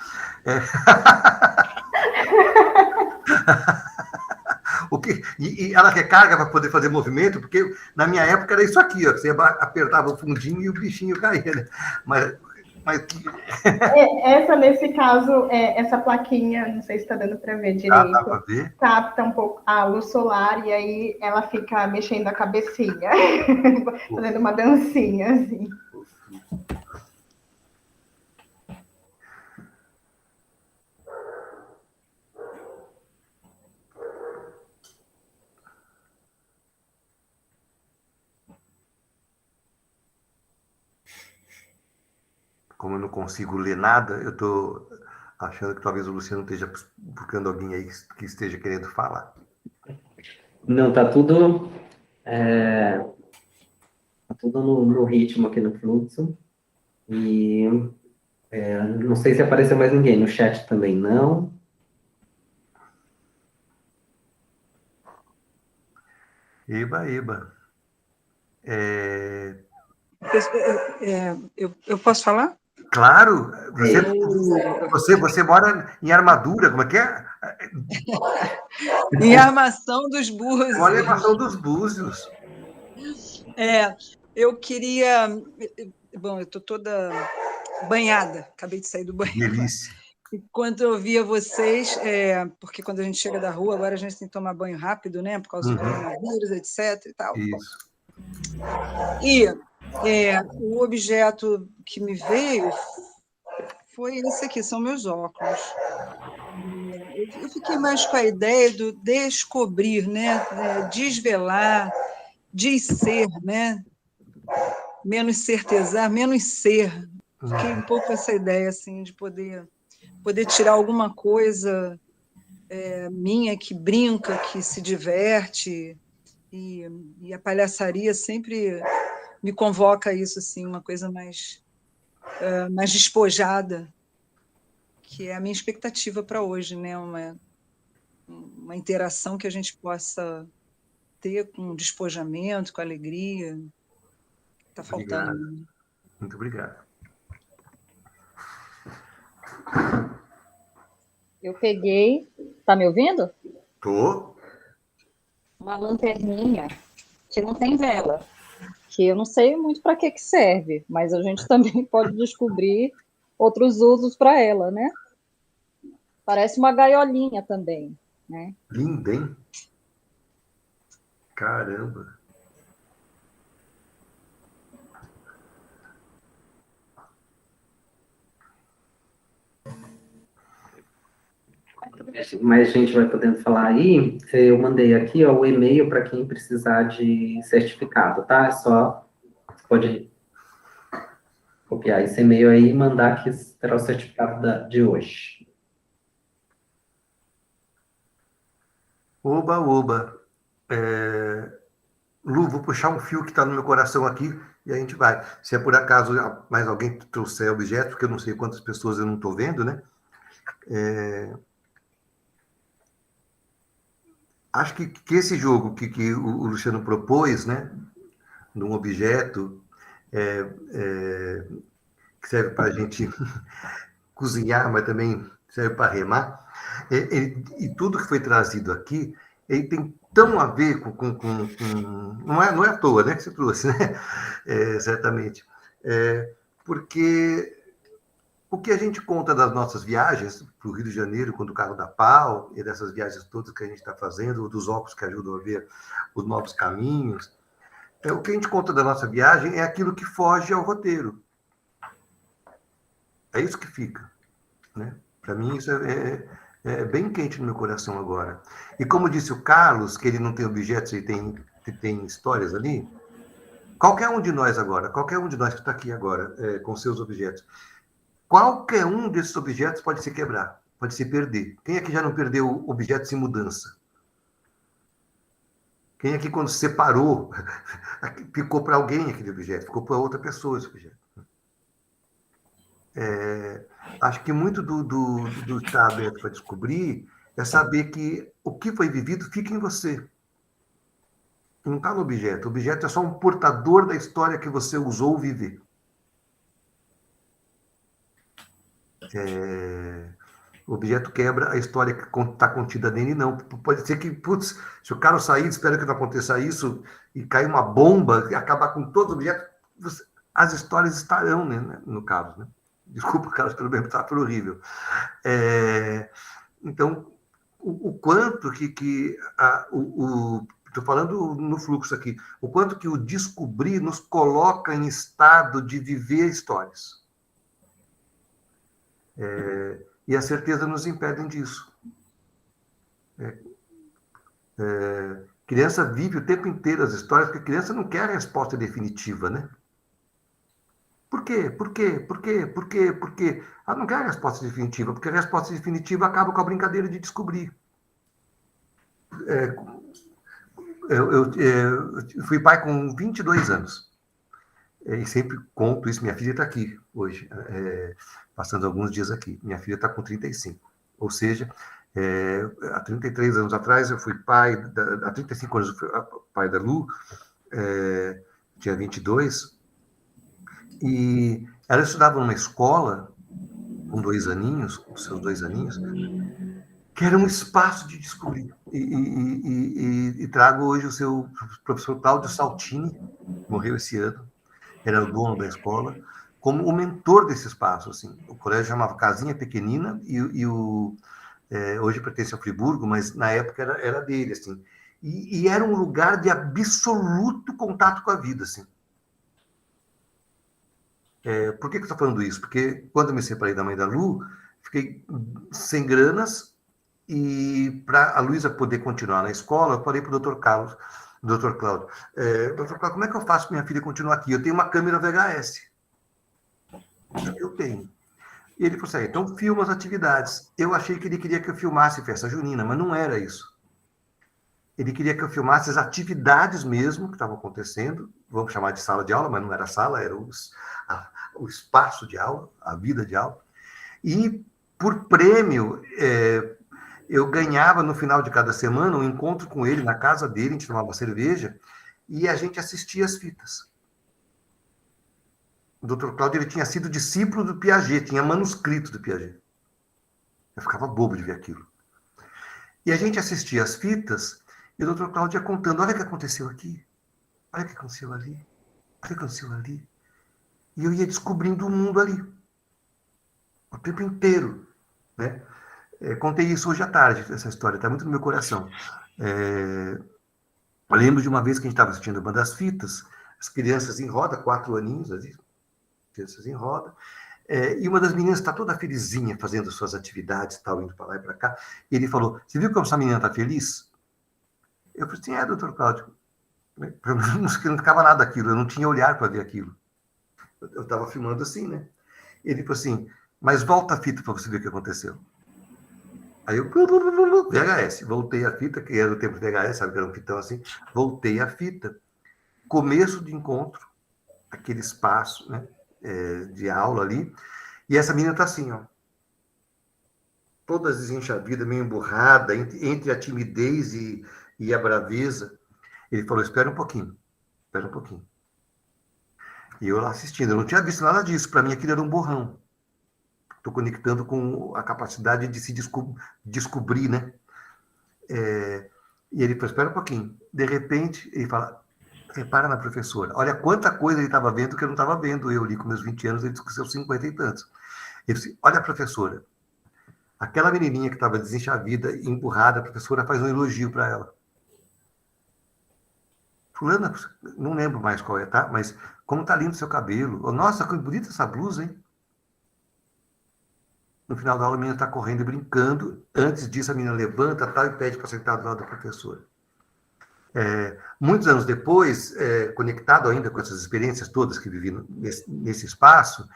E ela recarga para poder fazer movimento, porque na minha época era isso aqui, ó, você apertava o fundinho e o bichinho caía, né? Mas essa, nesse caso, essa plaquinha, não sei se está dando para ver direito, dá para ver? Capta um pouco a luz solar e aí ela fica mexendo a cabecinha, fazendo uma dancinha, assim. Como eu não consigo ler nada, eu estou achando que talvez o Luciano esteja procurando alguém aí que esteja querendo falar. Não, tá tudo no ritmo aqui no fluxo. E não sei se apareceu mais ninguém. No chat também não. Iba. Eu posso falar? Claro, você mora em Armadura, como é que é? Em Armação dos Búzios. Olha a Armação dos Búzios. Eu queria... Bom, eu estou toda banhada, acabei de sair do banho. Delícia. Enquanto eu via vocês, porque quando a gente chega da rua, agora a gente tem que tomar banho rápido, né? Por causa do coronavírus, etc. E tal. Isso. E o objeto que me veio foi esse aqui, são meus óculos. Eu fiquei mais com a ideia do descobrir, né? Desvelar, disser, né? Menos certezar, menos ser. Fiquei um pouco com essa ideia assim, de poder tirar alguma coisa minha que brinca, que se diverte, e a palhaçaria sempre me convoca isso, assim, uma coisa mais despojada, que é a minha expectativa para hoje, né? Uma interação que a gente possa ter com despojamento, com alegria. Está faltando. Obrigado. Muito obrigado. Eu peguei... Tá me ouvindo? Tô. Uma lanterninha que não tem vela, que eu não sei muito para que serve, mas a gente também pode descobrir outros usos para ela, né? Parece uma gaiolinha também, né? Linda, hein? Caramba. Mais gente vai podendo falar aí. Eu mandei aqui o e-mail para quem precisar de certificado, tá? Pode copiar esse e-mail aí e mandar que terá o certificado de hoje. Oba, oba. Lu, vou puxar um fio que está no meu coração aqui e a gente vai. Se é por acaso mais alguém trouxer objeto, porque eu não sei quantas pessoas eu não estou vendo, né? Acho que esse jogo que o Luciano propôs, né? Num objeto que serve para a gente cozinhar, mas também serve para remar. E tudo que foi trazido aqui, ele tem tão a ver com não é à toa, né, que você trouxe, né? Certamente. Porque o que a gente conta das nossas viagens para o Rio de Janeiro, quando o carro dá pau, e dessas viagens todas que a gente está fazendo, dos óculos que ajudam a ver os novos caminhos, o que a gente conta da nossa viagem é aquilo que foge ao roteiro. É isso que fica, né? Para mim, isso é bem quente no meu coração agora. E como disse o Carlos, que ele não tem objetos, ele tem histórias ali, qualquer um de nós agora, qualquer um de nós que está aqui agora, com seus objetos, qualquer um desses objetos pode se quebrar, pode se perder. Quem aqui já não perdeu objetos em mudança? Quem aqui, quando separou, ficou para alguém aquele objeto, ficou para outra pessoa esse objeto? Acho que muito do estar aberto para descobrir é saber que o que foi vivido fica em você. Não está no objeto. O objeto é só um portador da história que você usou viver. O objeto quebra a história que está contida nele, não. Pode ser que, putz, se o cara sair, espero que não aconteça isso, e cair uma bomba e acabar com todos os objetos, as histórias estarão, né, no caso, né? Desculpa, Carlos, pelo bem, está horrível. Então, o quanto estou falando no fluxo aqui, o quanto que o descobrir nos coloca em estado de viver histórias. E a certeza nos impedem disso. Criança vive o tempo inteiro as histórias, porque a criança não quer a resposta definitiva, né? Por quê? Por quê? Por quê? Por quê? Por quê? Ela não quer a resposta definitiva, porque a resposta definitiva acaba com a brincadeira de descobrir. Eu fui pai com 22 anos. E sempre conto isso. Minha filha está aqui hoje, passando alguns dias aqui. Minha filha está com 35. Ou seja, há 33 anos atrás eu fui pai, há 35 anos eu fui pai da Lu, tinha 22, e ela estudava numa escola com 2 aninhos, com seus 2 aninhos, que era um espaço de descobrir. E trago hoje o seu professor Cláudio Saltini, que morreu esse ano, era o dono da escola, como o mentor desse espaço. Assim. O colégio chamava Casinha Pequenina, hoje pertence ao Friburgo, mas na época era dele. Assim. E era um lugar de absoluto contato com a vida. Assim. Por que eu estou falando isso? Porque quando eu me separei da mãe da Lu, fiquei sem granas, e para a Luísa poder continuar na escola, eu falei para o Dr. Cláudio, Dr. Cláudio, como é que eu faço para minha filha continuar aqui? Eu tenho uma câmera VHS. Eu tenho. E ele falou assim, então filma as atividades. Eu achei que ele queria que eu filmasse festa junina, mas não era isso. Ele queria que eu filmasse as atividades mesmo que estavam acontecendo, vamos chamar de sala de aula, mas não era sala, era o espaço de aula, a vida de aula. E, por prêmio, eu ganhava, no final de cada semana, um encontro com ele na casa dele, a gente tomava cerveja, e a gente assistia as fitas. O Dr. Cláudio, ele tinha sido discípulo do Piaget, tinha manuscrito do Piaget. Eu ficava bobo de ver aquilo. E a gente assistia as fitas, e o Dr. Cláudio ia contando, olha o que aconteceu aqui, olha o que aconteceu ali, olha o que aconteceu ali. E eu ia descobrindo o mundo ali, o tempo inteiro, né? Contei isso hoje à tarde, essa história, está muito no meu coração. Eu lembro de uma vez que a gente estava assistindo uma das fitas, as crianças em roda, 4 aninhos, as crianças em roda, e uma das meninas está toda felizinha, fazendo suas atividades, tal, indo para lá e para cá, e ele falou, você viu como essa menina está feliz? Eu falei assim, doutor Cláudio, não ficava nada daquilo, eu não tinha olhar para ver aquilo. Eu estava filmando assim, né? Ele falou assim, mas volta a fita para você ver o que aconteceu. Aí eu, VHS, voltei a fita, que era o tempo de VHS, sabe que era um fitão assim, voltei a fita. Começo de encontro, aquele espaço, né, de aula ali, e essa menina tá assim, ó, toda desenxavida, meio emburrada, entre a timidez e a braveza. Ele falou, espera um pouquinho. E eu lá assistindo, eu não tinha visto nada disso, para mim aquilo era um borrão. Estou conectando com a capacidade de se descobrir, né? E ele falou, espera um pouquinho. De repente, ele fala, repara na professora. Olha quanta coisa ele estava vendo que eu não estava vendo. Eu ali com meus 20 anos, ele com seus 50 e tantos. Ele disse, olha a professora. Aquela menininha que estava desenchavida, empurrada, a professora faz um elogio para ela. Fulana, não lembro mais qual é, tá? Mas como tá lindo o seu cabelo. Oh, nossa, que bonita essa blusa, hein? No final da aula, a menina está correndo e brincando. Antes disso, a menina levanta, tal, e pede para sentar do lado da professora. Muitos anos depois, conectado ainda com essas experiências todas que vivi nesse espaço,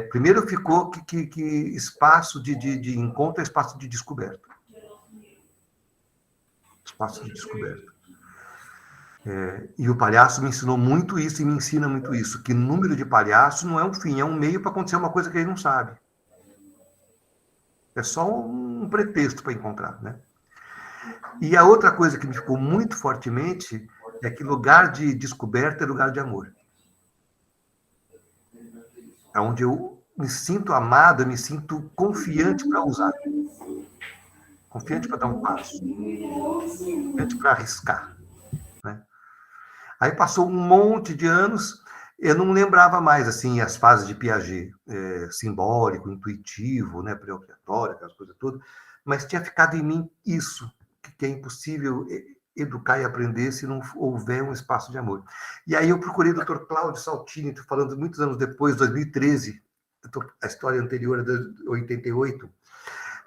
primeiro ficou que espaço de encontro é espaço de descoberta. Espaço de descoberta. E o palhaço me ensinou muito isso e me ensina muito isso, que número de palhaço não é um fim, é um meio para acontecer uma coisa que ele não sabe. É só um pretexto para encontrar, né? E a outra coisa que me ficou muito fortemente é que lugar de descoberta é lugar de amor. É onde eu me sinto amado, eu me sinto confiante para usar. Confiante para dar um passo. Confiante para arriscar. Né? Aí passou um monte de anos, eu não lembrava mais, assim, as fases de Piaget, simbólico, intuitivo, né, pré-operatório, aquelas coisas todas, mas tinha ficado em mim isso, que é impossível educar e aprender se não houver um espaço de amor. E aí eu procurei o Dr. Cláudio Saltini, estou falando muitos anos depois, 2013, a história anterior é de 88,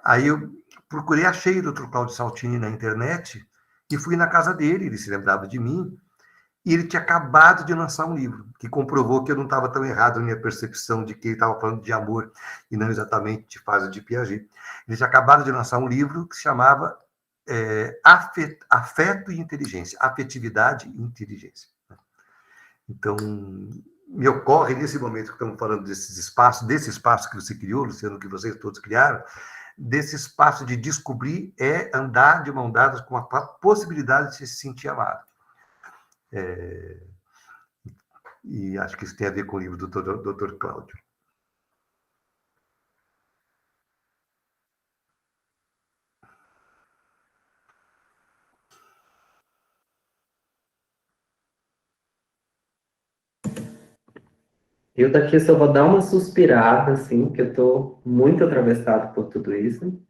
aí eu procurei, achei o Dr. Cláudio Saltini na internet, e fui na casa dele, ele se lembrava de mim, e ele tinha acabado de lançar um livro, que comprovou que eu não estava tão errado na minha percepção de que ele estava falando de amor, e não exatamente de fase de Piaget. Ele tinha acabado de lançar um livro que se chamava Afeto e Inteligência, Afetividade e Inteligência. Então, me ocorre, nesse momento que estamos falando desse espaço que você criou, Luciano, que vocês todos criaram, desse espaço de descobrir andar de mão dadas com a possibilidade de se sentir amado. E acho que isso tem a ver com o livro do Dr. Cláudio. Eu daqui só vou dar uma suspirada, assim, porque eu estou muito atravessado por tudo isso.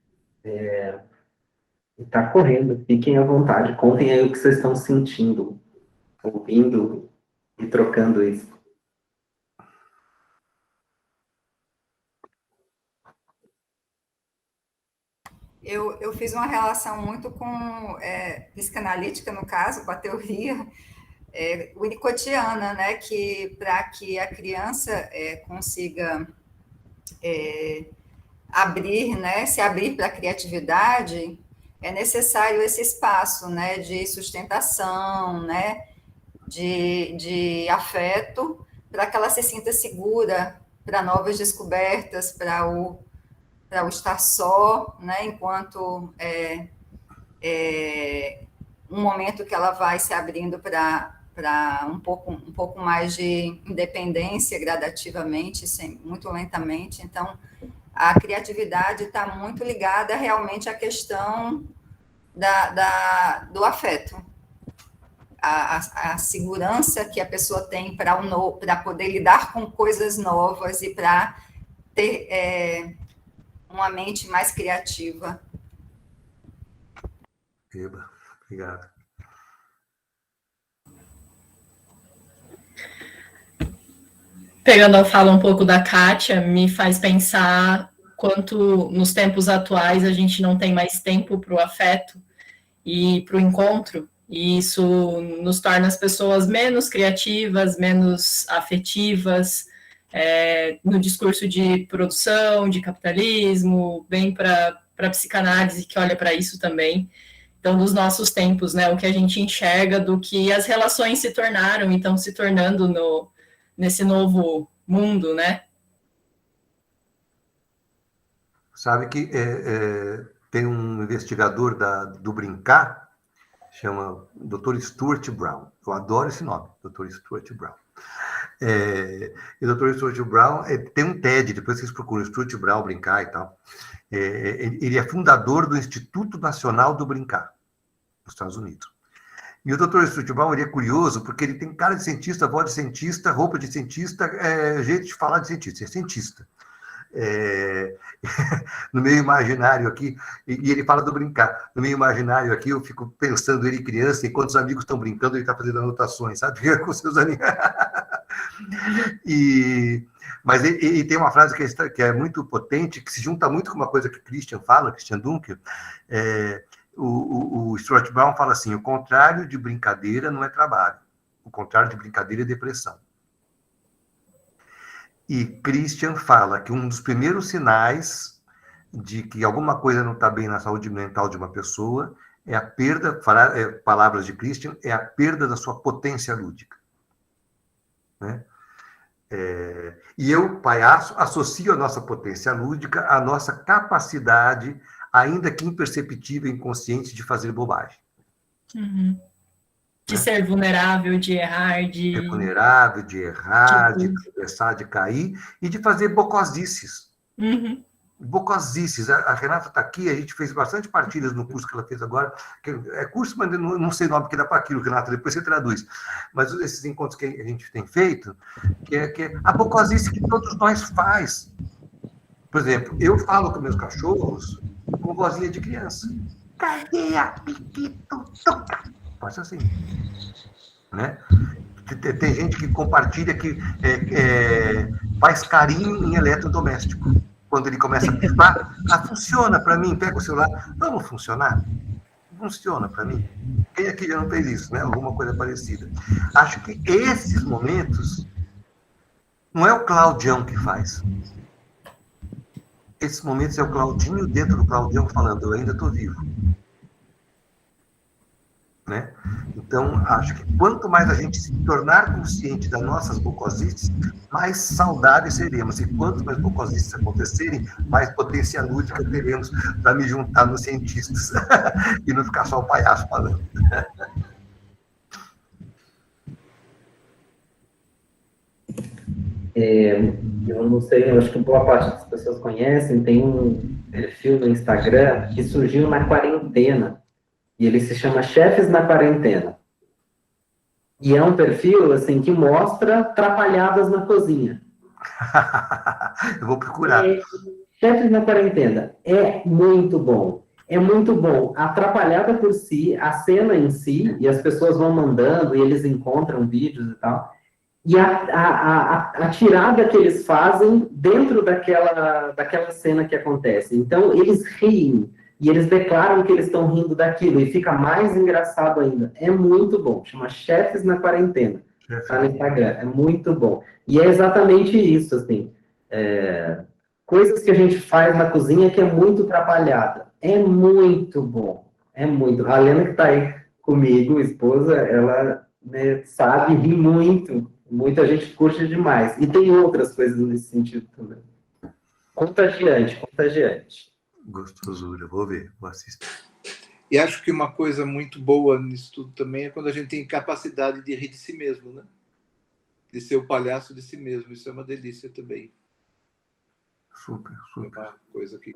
E tá correndo, fiquem à vontade, contem aí o que vocês estão sentindo, ouvindo e trocando isso. Eu fiz uma relação muito com psicanalítica, no caso, com a teoria winnicottiana, né, que para que a criança consiga abrir, né, se abrir para a criatividade, é necessário esse espaço, né, de sustentação, né, de afeto, para que ela se sinta segura para novas descobertas, para o estar só, né, enquanto um momento que ela vai se abrindo para um pouco mais de independência gradativamente, muito lentamente. Então, a criatividade está muito ligada realmente à questão do afeto, a segurança que a pessoa tem para poder lidar com coisas novas e para ter uma mente mais criativa. Eba, obrigado. Pegando a fala um pouco da Kátia, me faz pensar quanto nos tempos atuais a gente não tem mais tempo para o afeto e para o encontro, e isso nos torna as pessoas menos criativas, menos afetivas, no discurso de produção, de capitalismo, bem para a psicanálise, que olha para isso também. Então, dos nossos tempos, né, o que a gente enxerga do que as relações se tornaram e estão se tornando nesse novo mundo, né? Sabe que tem um investigador do Brincar, chama Dr. Stuart Brown. Eu adoro esse nome, Dr. Stuart Brown. E o Dr. Stuart Brown tem um TED, depois vocês procuram Stuart Brown, Brincar e tal. Ele é fundador do Instituto Nacional do Brincar, nos Estados Unidos. E o Dr. Stuart Brown, ele é curioso, porque ele tem cara de cientista, voz de cientista, roupa de cientista, jeito de falar de cientista, é cientista. No meio imaginário aqui, e ele fala do brincar, no meio imaginário aqui eu fico pensando ele criança, enquanto os amigos estão brincando, ele está fazendo anotações, sabe? Com seus amigos. Mas ele tem uma frase que é muito potente, que se junta muito com uma coisa que Christian Dunker. O Stuart Brown fala assim: o contrário de brincadeira não é trabalho, o contrário de brincadeira é depressão. E Christian fala que um dos primeiros sinais de que alguma coisa não está bem na saúde mental de uma pessoa é a perda, palavras de Christian, é a perda da sua potência lúdica. Né? E eu, palhaço, associo a nossa potência lúdica à nossa capacidade, ainda que imperceptível e inconsciente, de fazer bobagem. Uhum. De ser vulnerável, de errar, de... Ser vulnerável, de errar, de tropeçar, de cair, e de fazer bocosices. Uhum. Bocosices. A Renata está aqui, a gente fez bastante partilhas no curso que ela fez agora, que é curso, mas não sei o nome que dá para aquilo, Renata, depois você traduz. Mas esses encontros que a gente tem feito, que é a bocosice que todos nós faz. Por exemplo, eu falo com meus cachorros com vozinha de criança. Cadê a piquito? Faz assim. Né? Tem gente que compartilha que faz carinho em eletrodoméstico. Quando ele começa a pifar, funciona para mim, pega o celular, vamos funcionar? Funciona para mim. Quem aqui já não fez isso, né? Alguma coisa parecida. Acho que esses momentos não é o Claudião que faz. Esses momentos é o Claudinho dentro do Claudião falando, eu ainda estou vivo. Né? Então, acho que quanto mais a gente se tornar consciente das nossas bocosices, mais saudáveis seremos. E quanto mais bocosices acontecerem, mais potência lúdica teremos para me juntar nos cientistas e não ficar só o palhaço falando. Eu não sei, eu acho que boa parte das pessoas conhecem, tem um perfil no Instagram que surgiu na quarentena. E ele se chama Chefes na Quarentena. E é um perfil, assim, que mostra atrapalhadas na cozinha. Eu vou procurar. Chefes na Quarentena é muito bom. É muito bom. A atrapalhada por si, a cena em si, e as pessoas vão mandando, e eles encontram vídeos e tal. E a tirada que eles fazem dentro daquela cena que acontece. Então, eles riem. E eles declaram que eles estão rindo daquilo, e fica mais engraçado ainda. É muito bom. Chama Chefes na Quarentena. Está no Instagram. É muito bom. E é exatamente isso, assim. Coisas que a gente faz na cozinha que é muito atrapalhada. É muito bom. É muito. A Lena, que está aí comigo, esposa, ela, né, sabe rir muito. Muita gente curte demais. E tem outras coisas nesse sentido também. Contagiante. Gostosura, vou ver, vou assistir. E acho que uma coisa muito boa nisso tudo também é quando a gente tem capacidade de rir de si mesmo, né? De ser o palhaço de si mesmo. Isso é uma delícia também. Super. É uma coisa que...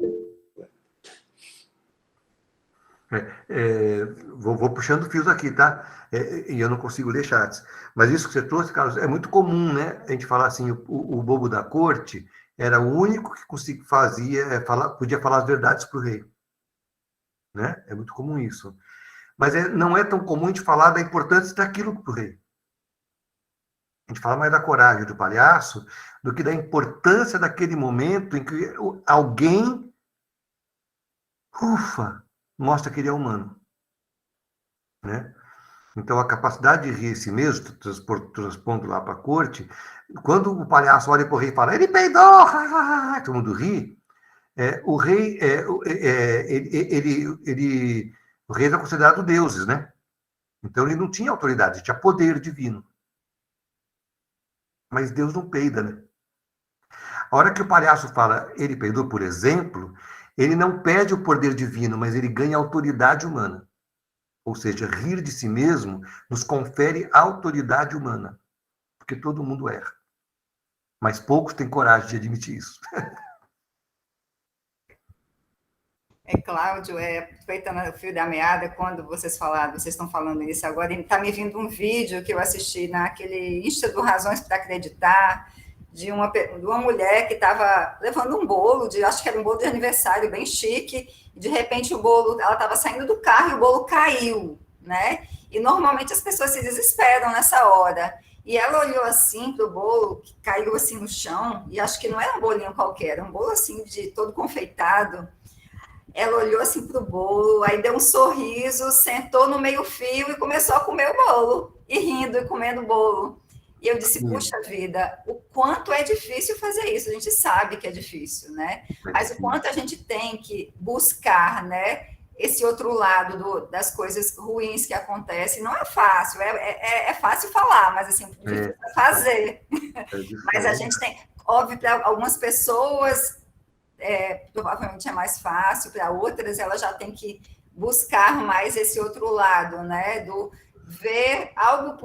Vou puxando fios aqui, tá? E eu não consigo ler chats. Mas isso que você trouxe, Carlos, é muito comum, né? A gente falar assim, o bobo da corte era o único que podia falar as verdades para o rei. Né? É muito comum isso. Mas não é tão comum a gente falar da importância daquilo para o rei. A gente fala mais da coragem do palhaço do que da importância daquele momento em que alguém, mostra que ele é humano. Né? Então, a capacidade de rir si mesmo, transpondo lá para a corte, quando o palhaço olha para o rei e fala, ele peidou, todo mundo ri, o rei, o rei era considerado deuses, né? Então, ele não tinha autoridade, tinha poder divino. Mas Deus não peida, né? A hora que o palhaço fala, ele peidou, por exemplo, ele não perde o poder divino, mas ele ganha autoridade humana. Ou seja, rir de si mesmo nos confere autoridade humana. Porque todo mundo erra. Mas poucos têm coragem de admitir isso. Cláudio, aproveitando o fio da meada, quando vocês estão falando isso agora, está me vindo um vídeo que eu assisti naquele Insta do Razões para Acreditar, de uma mulher que estava levando um bolo, acho que era um bolo de aniversário bem chique, e de repente ela estava saindo do carro e o bolo caiu, né? E normalmente as pessoas se desesperam nessa hora. E ela olhou assim para o bolo, que caiu assim no chão, e acho que não era um bolinho qualquer, era um bolo assim de todo confeitado. Ela olhou assim para o bolo, aí deu um sorriso, sentou no meio-fio e começou a comer o bolo, e rindo e comendo o bolo. E eu disse, puxa vida, o quanto é difícil fazer isso. A gente sabe que é difícil, né? Mas o quanto a gente tem que buscar, né, esse outro lado das coisas ruins que acontecem. Não é fácil, é fácil falar, mas assim, difícil é fazer. Mas a gente tem, óbvio, para algumas pessoas, provavelmente é mais fácil, para outras elas já têm que buscar mais esse outro lado, né? Do ver algo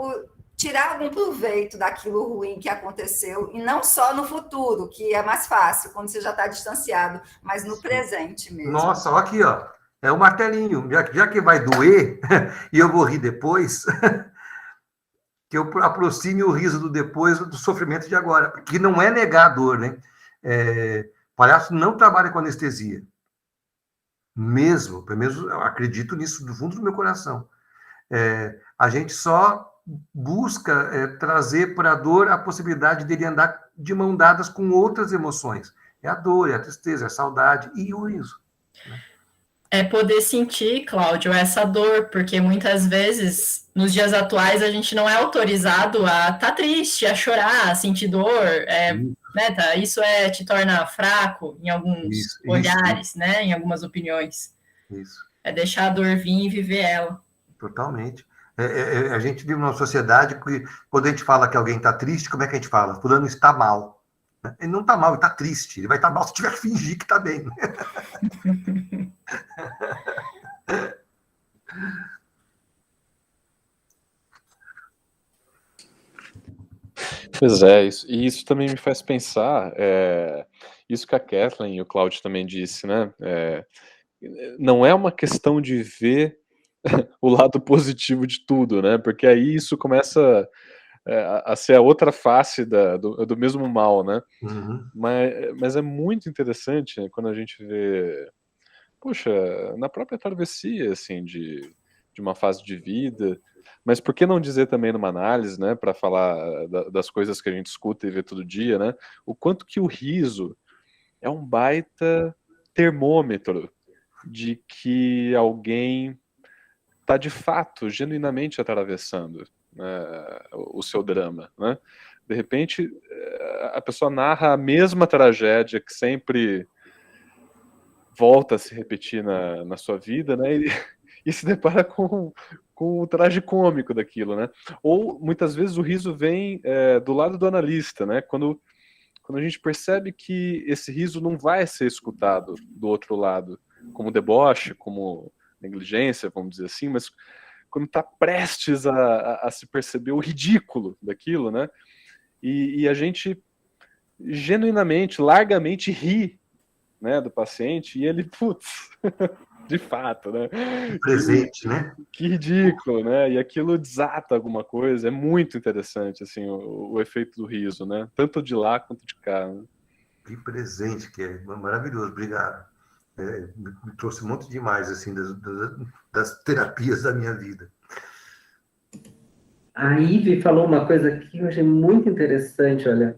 tirar algum proveito daquilo ruim que aconteceu, e não só no futuro, que é mais fácil, quando você já está distanciado, mas no presente mesmo. Nossa, olha aqui, ó. É o martelinho. Já que vai doer, e eu vou rir depois, que eu aproxime o riso do depois do sofrimento de agora, que não é negar a dor, né? Palhaço não trabalha com anestesia. Pelo menos eu acredito nisso do fundo do meu coração. A gente só busca trazer para a dor a possibilidade dele andar de mão dadas com outras emoções. É a dor, é a tristeza, é a saudade e o riso. É poder sentir, Cláudio, essa dor, porque muitas vezes, nos dias atuais, a gente não é autorizado a estar triste, a chorar, a sentir dor, né, isso te torna fraco em alguns olhares, né, em algumas opiniões. Isso. É deixar a dor vir e viver ela. Totalmente. A gente vive numa sociedade que, quando a gente fala que alguém está triste, como é que a gente fala? Fulano está mal. Ele não está mal, ele está triste. Ele vai estar mal se tiver que fingir que está bem. Pois é, isso também me faz pensar, isso que a Kathleen e o Cláudio também disse, né? Não é uma questão de ver o lado positivo de tudo, né? Porque aí isso começa a ser a outra face do mesmo mal, né? Uhum. Mas é muito interessante, né, quando a gente vê, poxa, na própria travessia, assim, de uma fase de vida, mas por que não dizer também numa análise, né, para falar das coisas que a gente escuta e vê todo dia, né? O quanto que o riso é um baita termômetro de que alguém está de fato, genuinamente atravessando, né, o seu drama, né? De repente, a pessoa narra a mesma tragédia que sempre volta a se repetir na sua vida, né? E se depara com o tragicômico daquilo, né? Ou, muitas vezes, o riso vem do lado do analista, né? Quando a gente percebe que esse riso não vai ser escutado do outro lado, como deboche, como negligência, vamos dizer assim, mas quando está prestes a se perceber o ridículo daquilo, né? E a gente genuinamente, largamente ri, né, do paciente, e ele, putz, de fato, né? Presente, né? Que ridículo, né? E aquilo desata alguma coisa, é muito interessante, assim, o efeito do riso, né? Tanto de lá quanto de cá, né? Que presente que é, maravilhoso, obrigado. Me trouxe um monte demais, assim, das terapias da minha vida. A Ive falou uma coisa que eu achei muito interessante, olha,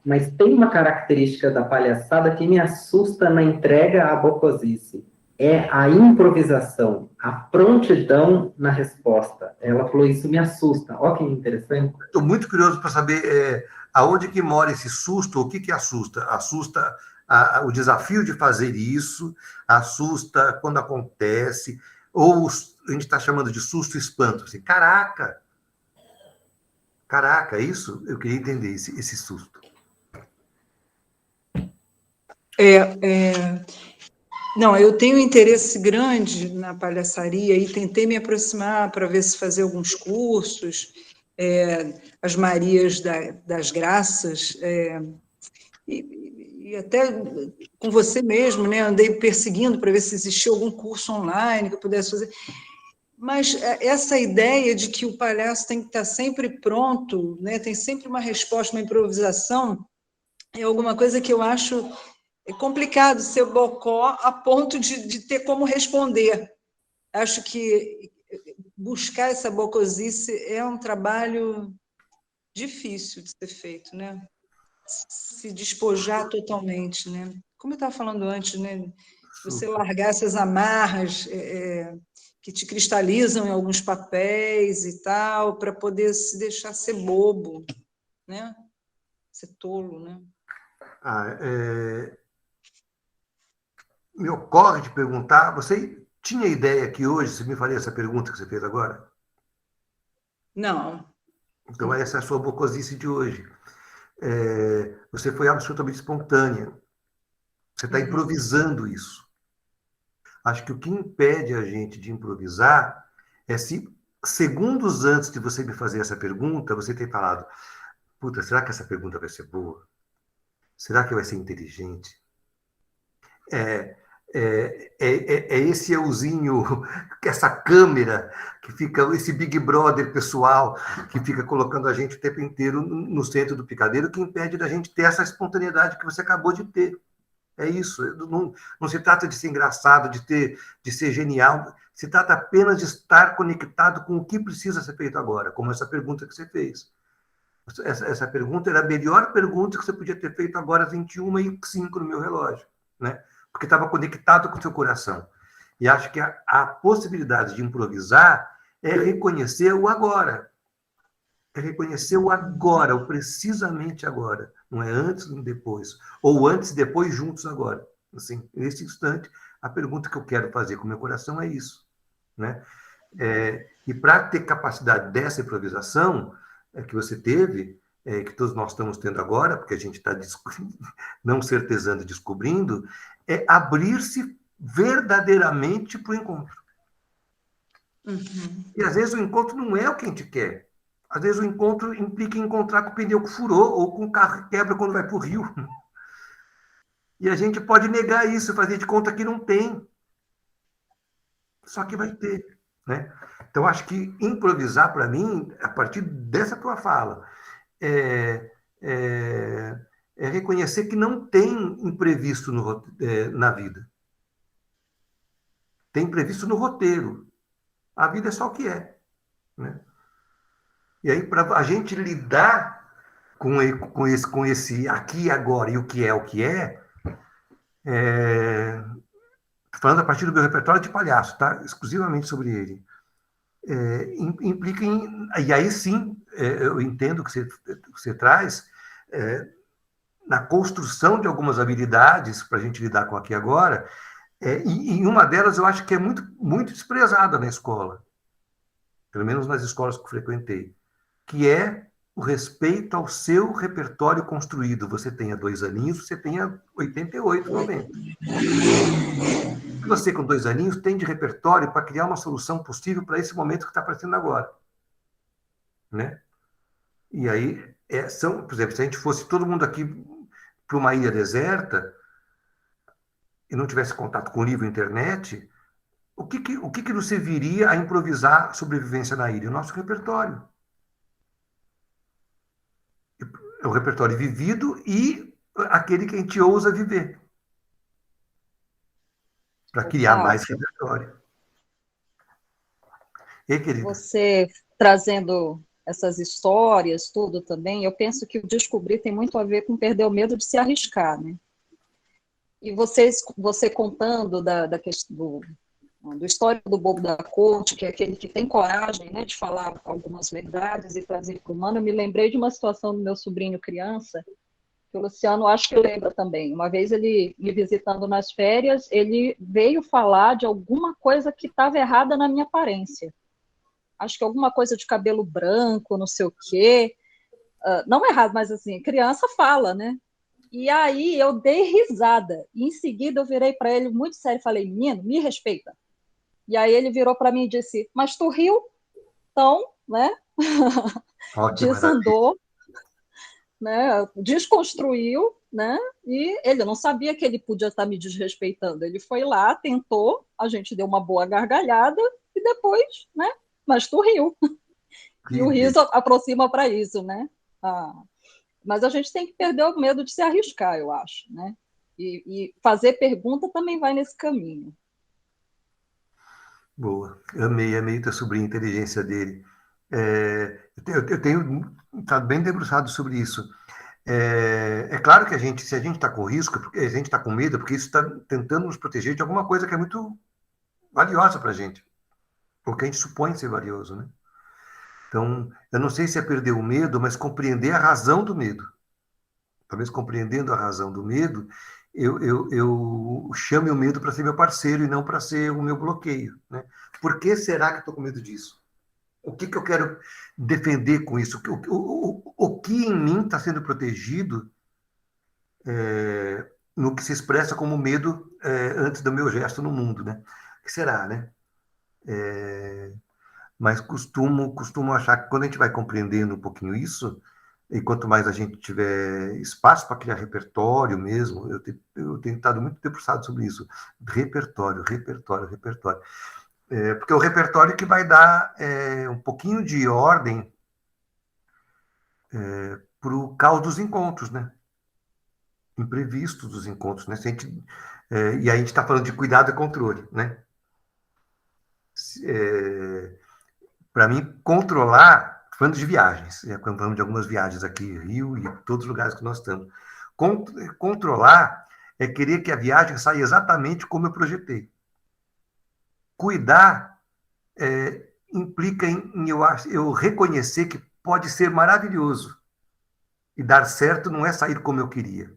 mas tem uma característica da palhaçada que me assusta na entrega à bocosice. é a improvisação, a prontidão na resposta. Ela falou, isso me assusta. Olha que interessante. Estou muito curioso para saber aonde que mora esse susto, o que que assusta? Assusta o desafio de fazer isso, assusta quando acontece, ou a gente está chamando de susto e espanto. Assim, caraca, isso? Eu queria entender esse susto. Não, eu tenho interesse grande na palhaçaria e tentei me aproximar para ver se fazer alguns cursos, as Marias das Graças, e até com você mesmo, né? Andei perseguindo para ver se existia algum curso online que eu pudesse fazer. Mas essa ideia de que o palhaço tem que estar sempre pronto, né? Tem sempre uma resposta, uma improvisação, é alguma coisa que eu acho complicado ser bocó a ponto de ter como responder. Acho que buscar essa bocosice é um trabalho difícil de ser feito, né? Se despojar totalmente, né? Como eu estava falando antes, né? Você largar essas amarras que te cristalizam em alguns papéis e tal, para poder se deixar ser bobo, né? Ser tolo, né? Me ocorre de perguntar, você tinha ideia que hoje você me faria essa pergunta que você fez agora? Não. Então, essa é a sua bocosice de hoje. Você foi absolutamente espontânea. Você está improvisando isso. Acho que o que impede a gente de improvisar é se, segundos antes de você me fazer essa pergunta, você ter falado, puta, será que essa pergunta vai ser boa? Será que vai ser inteligente? Esse euzinho, essa câmera que fica, esse Big Brother pessoal que fica colocando a gente o tempo inteiro no centro do picadeiro, que impede da gente ter essa espontaneidade que você acabou de ter. É isso. Não se trata de ser engraçado, de ser genial. Se trata apenas de estar conectado com o que precisa ser feito agora, como essa pergunta que você fez. Essa pergunta era a melhor pergunta que você podia ter feito agora, às 21h05 no meu relógio, né? Porque estava conectado com o seu coração. E acho que a possibilidade de improvisar é reconhecer o agora. É reconhecer o agora, o precisamente agora. Não é antes nem depois. Ou antes e depois juntos agora. Assim, nesse instante, a pergunta que eu quero fazer com o meu coração é isso, né? E para ter capacidade dessa improvisação que você teve, que todos nós estamos tendo agora, porque a gente está não certezando, descobrindo, é abrir-se verdadeiramente para o encontro. E às vezes o encontro não é o que a gente quer. Às vezes o encontro implica encontrar com o pneu que furou ou com o carro que quebra quando vai para o rio. E a gente pode negar isso, fazer de conta que não tem. Só que vai ter, né? Então, acho que improvisar, para mim, a partir dessa tua fala, é reconhecer que não tem imprevisto na vida. Tem imprevisto no roteiro. A vida é só o que é, né? E aí, para a gente lidar com esse aqui e agora e o que é, falando a partir do meu repertório de palhaço, tá? Exclusivamente sobre ele, implica em... E aí sim, eu entendo que você traz na construção de algumas habilidades para a gente lidar com aqui e agora, e uma delas eu acho que é muito, muito desprezada na escola, pelo menos nas escolas que eu frequentei, que é o respeito ao seu repertório construído. Você tenha 2 aninhos, você tenha 88, 90. Você, com 2 aninhos, tem de repertório para criar uma solução possível para esse momento que está aparecendo agora, né? E aí, por exemplo, se a gente fosse todo mundo aqui para uma ilha deserta e não tivesse contato com livro e internet, o que nos serviria a improvisar a sobrevivência na ilha? O nosso repertório. É o repertório vivido e aquele que a gente ousa viver. Para criar mais repertório. E, querida? Você trazendo essas histórias, tudo também, eu penso que o descobrir tem muito a ver com perder o medo de se arriscar, né? E você contando da questão do histórico do bobo da corte, que é aquele que tem coragem, né, de falar algumas verdades e trazer para o humano, eu me lembrei de uma situação do meu sobrinho criança, que o Luciano acho que lembra também. Uma vez ele me visitando nas férias, ele veio falar de alguma coisa que estava errada na minha aparência. Acho que alguma coisa de cabelo branco, não sei o quê. Não errado, mas assim, criança fala, né? E aí eu dei risada. E em seguida eu virei para ele muito sério e falei, menino, me respeita. E aí ele virou para mim e disse, mas tu riu? Então, né? Desandou, né? Desconstruiu, né? E ele não sabia que ele podia estar me desrespeitando. Ele foi lá, tentou, a gente deu uma boa gargalhada e depois, né? Mas tu riu. E o riso aproxima para isso, né? Mas a gente tem que perder o medo de se arriscar, eu acho, né? E fazer pergunta também vai nesse caminho. Boa. Amei teu sobrinho, a inteligência dele. Eu tenho estado bem debruçado sobre isso. É claro que se a gente está com risco, porque a gente está com medo, porque isso está tentando nos proteger de alguma coisa que é muito valiosa para a gente. Porque a gente supõe ser valioso, né? Então, eu não sei se é perder o medo, mas compreender a razão do medo. Talvez compreendendo a razão do medo, eu chame o medo para ser meu parceiro e não para ser o meu bloqueio, né? Por que será que estou com medo disso? O que eu quero defender com isso? O que em mim está sendo protegido no que se expressa como medo antes do meu gesto no mundo, né? O que será, né? Mas costumo achar que quando a gente vai compreendendo um pouquinho isso, e quanto mais a gente tiver espaço para criar repertório mesmo, eu tenho estado muito debruçado sobre isso. Repertório. Porque é o repertório que vai dar um pouquinho de ordem para o caos dos encontros, né? Imprevistos dos encontros, né? E aí a gente está falando de cuidado e controle, né? Para mim, controlar, falando de viagens, falando de algumas viagens aqui, Rio e todos os lugares que nós estamos. Controlar é querer que a viagem saia exatamente como eu projetei. Cuidar implica em eu reconhecer que pode ser maravilhoso. E dar certo não é sair como eu queria.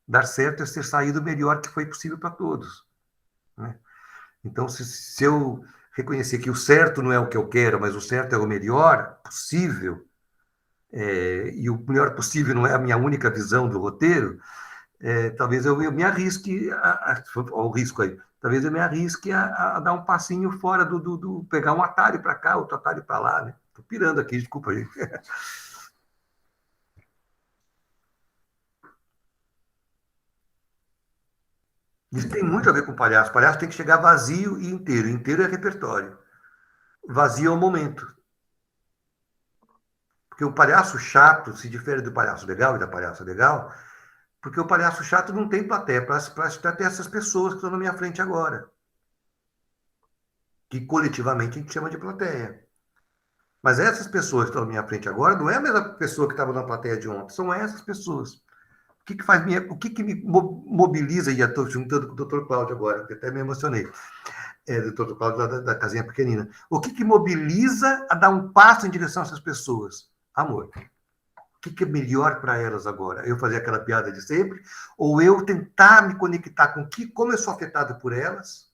Dar certo é ser saído melhor que foi possível para todos, né? Então, se eu reconhecer que o certo não é o que eu quero, mas o certo é o melhor possível, e o melhor possível não é a minha única visão do roteiro, talvez eu me arrisque ao risco aí. Talvez eu me arrisque a dar um passinho fora pegar um atalho para cá, outro atalho para lá, né? Estou pirando aqui, desculpa, gente. Isso tem muito a ver com o palhaço. O palhaço tem que chegar vazio e inteiro. Inteiro é repertório. Vazio é o momento. Porque o palhaço chato se difere do palhaço legal e da palhaça legal, porque o palhaço chato não tem plateia para ter essas pessoas que estão na minha frente agora. Que coletivamente a gente chama de plateia. Mas essas pessoas que estão na minha frente agora não é a mesma pessoa que estava na plateia de ontem, são essas pessoas. O que me mobiliza, e estou juntando com o doutor Cláudio agora, que até me emocionei, doutor Cláudio da casinha pequenina. O que mobiliza a dar um passo em direção a essas pessoas? Amor. O que é melhor para elas agora? Eu fazer aquela piada de sempre? Ou eu tentar me conectar com como eu sou afetado por elas?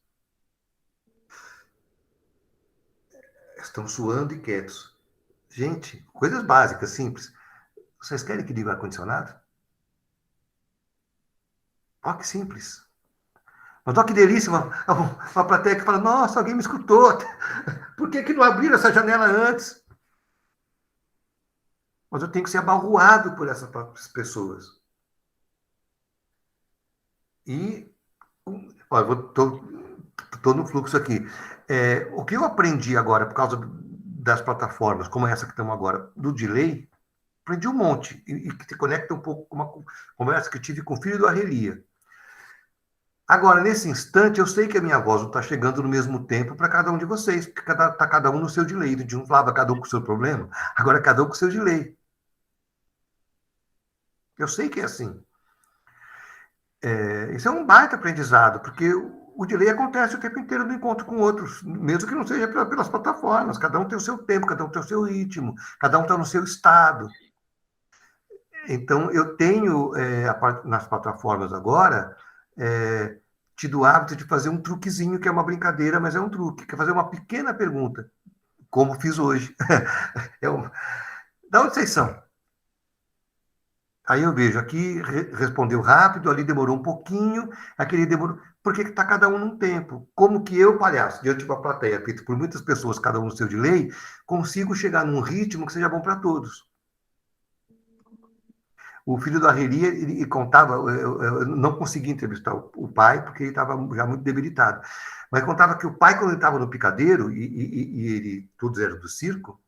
Estão suando e quietos. Gente, coisas básicas, simples. Vocês querem que ligue o ar-condicionado? Olha que simples. Mas olha que delícia, uma plateia que fala, nossa, alguém me escutou. Por que não abriram essa janela antes? Mas eu tenho que ser abalroado por essas pessoas. E, olha, estou no fluxo aqui. O que eu aprendi agora, por causa das plataformas, como essa que estamos agora, do delay, aprendi um monte, e que se conecta um pouco com uma conversa que eu tive com o filho do Arrelia. Agora, nesse instante, eu sei que a minha voz não está chegando no mesmo tempo para cada um de vocês, porque está cada um no seu delay. De um lado, cada um com o seu problema, agora cada um com o seu delay. Eu sei que é assim. Isso é um baita aprendizado, porque o delay acontece o tempo inteiro no encontro com outros, mesmo que não seja pelas plataformas. Cada um tem o seu tempo, cada um tem o seu ritmo, cada um está no seu estado. Então, eu tenho, nas plataformas agora, tido o hábito de fazer um truquezinho, que é uma brincadeira, mas é um truque, que é fazer uma pequena pergunta, como fiz hoje. Da onde vocês são? Aí eu vejo, aqui respondeu rápido, ali demorou um pouquinho, aquele demorou... Por que está cada um num tempo? Como que eu, palhaço, diante de uma plateia feita por muitas pessoas, cada um no seu delay, consigo chegar num ritmo que seja bom para todos? O filho do Arrelia, ele contava, eu não consegui entrevistar o pai, porque ele estava já muito debilitado, mas contava que o pai, quando ele estava no picadeiro, e ele, todos eram do circo,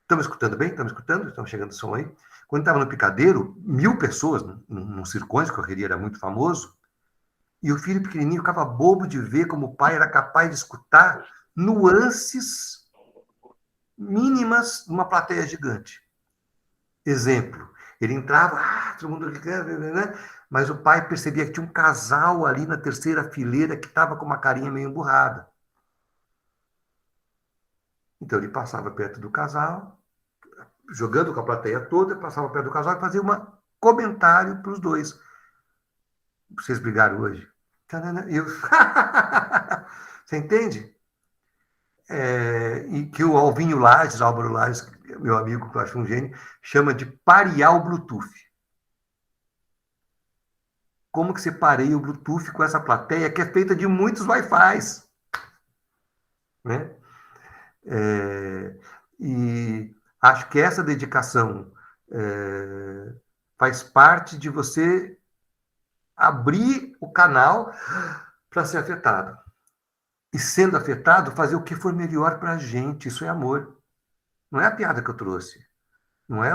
estamos escutando bem? Estamos escutando? Estamos chegando o som aí? Quando estava no picadeiro, 1000 pessoas, num circões, que o Arrelia era muito famoso, e o filho pequenininho ficava bobo de ver como o pai era capaz de escutar nuances mínimas numa plateia gigante. Exemplo, ele entrava, todo mundo ligando, né? Mas o pai percebia que tinha um casal ali na terceira fileira que estava com uma carinha meio emburrada. Então ele passava perto do casal, jogando com a plateia toda, passava perto do casal e fazia um comentário para os dois. Vocês brigaram hoje? Você entende? E que o Alvinho Lages, Álvaro Lages, meu amigo, que eu acho um gênio, chama de parear o Bluetooth. Como que você pareia o Bluetooth com essa plateia que é feita de muitos Wi-Fis? Né? E acho que essa dedicação faz parte de você abrir o canal para ser afetado. E sendo afetado, fazer o que for melhor para a gente. Isso é amor. Não é a piada que eu trouxe. Não é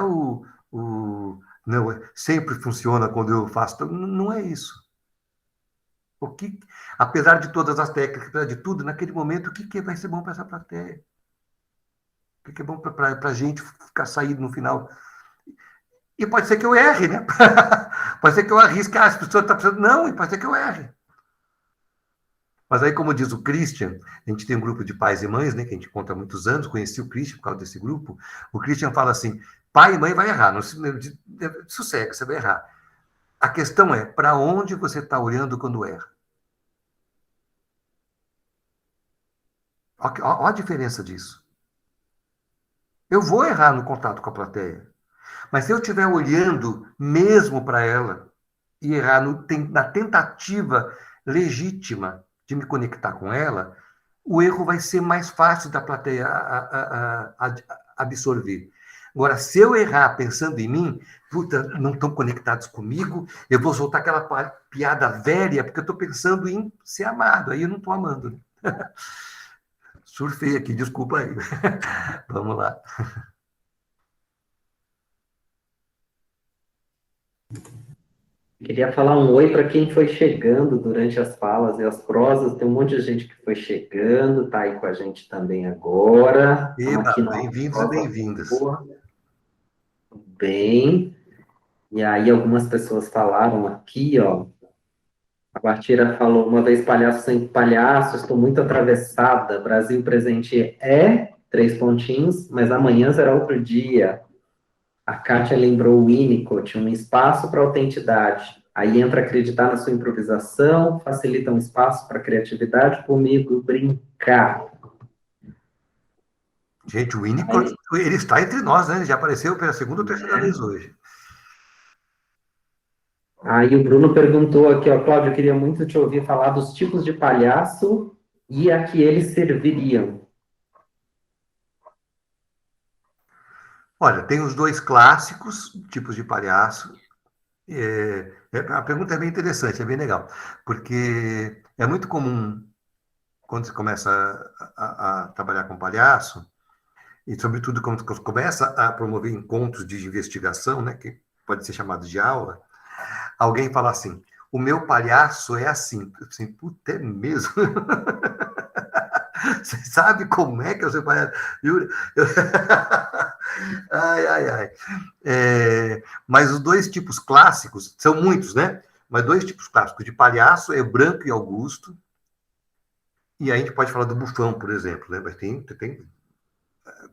não, sempre funciona quando eu faço. Não é isso. Apesar de todas as técnicas, apesar de tudo, naquele momento, o que vai ser bom para essa plateia? O que é bom para a gente ficar saído no final? E pode ser que eu erre, né? Pode ser que eu arrisque, as pessoas estão pensando, não, e pode ser que eu erre. Mas aí, como diz o Christian, a gente tem um grupo de pais e mães, né, que a gente conta há muitos anos, conheci o Christian por causa desse grupo, o Christian fala assim, pai e mãe vai errar, não sossega, você vai errar. A questão é, para onde você está olhando quando erra? Olha a diferença disso. Eu vou errar no contato com a plateia, mas se eu estiver olhando mesmo para ela e errar na tentativa legítima de me conectar com ela, o erro vai ser mais fácil da plateia absorver. Agora, se eu errar pensando em mim, puta, não estão conectados comigo, eu vou soltar aquela piada velha, porque eu estou pensando em ser amado, aí eu não estou amando. Surfei aqui, desculpa aí. Vamos lá. Queria falar um oi para quem foi chegando durante as falas e as prosas. Tem um monte de gente que foi chegando, está aí com a gente também agora. Bem-vindos e bem-vindas. Bem. E aí algumas pessoas falaram aqui, ó. A Bartira falou, uma vez palhaço sem palhaço, estou muito atravessada. Brasil presente 3 pontinhos, mas amanhã será outro dia. A Kátia lembrou o Winnicott, um espaço para autenticidade. Aí entra acreditar na sua improvisação, facilita um espaço para criatividade, comigo brincar. Gente, o Winnicott, ele está entre nós, né? Ele já apareceu pela segunda ou terceira vez hoje. Aí o Bruno perguntou aqui, ó, Cláudio, eu queria muito te ouvir falar dos tipos de palhaço e a que eles serviriam. Olha, tem os 2 clássicos tipos de palhaço. A pergunta é bem interessante, é bem legal, porque é muito comum, quando você começa a trabalhar com palhaço, e sobretudo quando você começa a promover encontros de investigação, né, que pode ser chamado de aula, alguém fala assim, o meu palhaço é assim. Assim, puta, é mesmo? Você sabe como é que é o seu palhaço? Ai. Mas os 2 tipos clássicos, são muitos, né? Mas dois tipos clássicos de palhaço é o Branco e Augusto. E aí a gente pode falar do Bufão, por exemplo, né?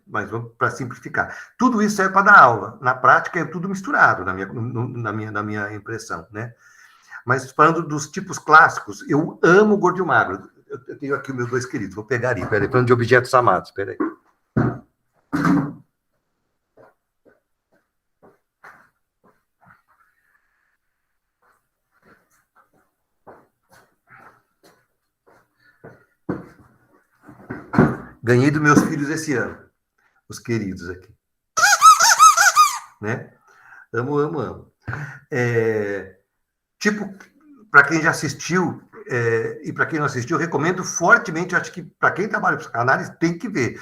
Mas vamos para simplificar. Tudo isso serve para dar aula. Na prática é tudo misturado, na minha impressão, né? Mas falando dos tipos clássicos, eu amo o gordo e o magro. Eu tenho aqui os meus dois queridos, vou pegar ali. Peraí, falando de objetos amados, peraí. Ganhei dos meus filhos esse ano, os queridos aqui. Né? Amo, amo, amo. Tipo, para quem já assistiu, e para quem não assistiu, eu recomendo fortemente, acho que para quem trabalha com psicanálise tem que ver.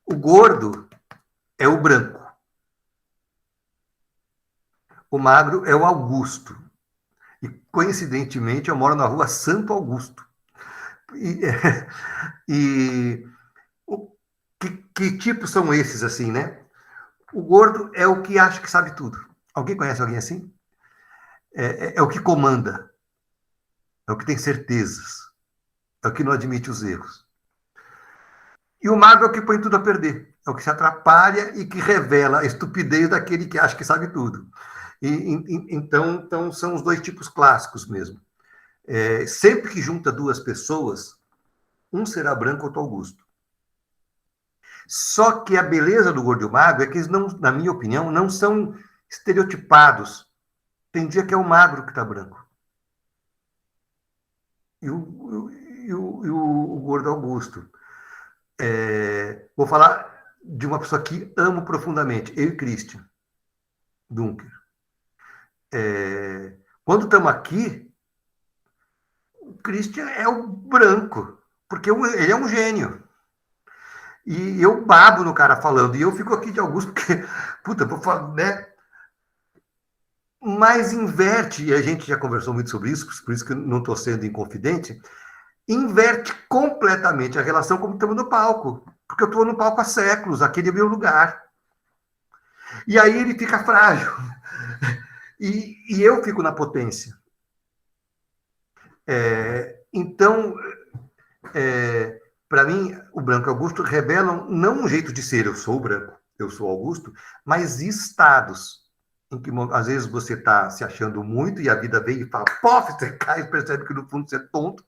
O gordo é o Branco. O magro é o Augusto. E, coincidentemente, eu moro na rua Santo Augusto. Que tipos são esses, assim, né? O gordo é o que acha que sabe tudo. Alguém conhece alguém assim? É o que comanda. É o que tem certezas. É o que não admite os erros. E o magro é o que põe tudo a perder. É o que se atrapalha e que revela a estupidez daquele que acha que sabe tudo. Então, são os dois tipos clássicos mesmo. Sempre que junta duas pessoas, um será Branco ou outro Augusto. Só que a beleza do gordo e o magro é que eles, não, na minha opinião, não são estereotipados. Tem dia que é o magro que está branco. E o gordo Augusto. Vou falar de uma pessoa que amo profundamente, eu e Christian Dunker. Quando estamos aqui, o Christian é o branco, porque ele é um gênio. E eu babo no cara falando, e eu fico aqui de Augusto, porque, puta, vou falar, né? Mas inverte, e a gente já conversou muito sobre isso, por isso que eu não estou sendo inconfidente, inverte completamente a relação como estamos no palco. Porque eu estou no palco há séculos, aquele é meu lugar. E aí ele fica frágil. E eu fico na potência. Então, para mim, o Branco e o Augusto revelam não um jeito de ser, eu sou o Branco, eu sou o Augusto, mas estados em que às vezes você está se achando muito e a vida vem e fala, pof, você cai e percebe que no fundo você é tonto,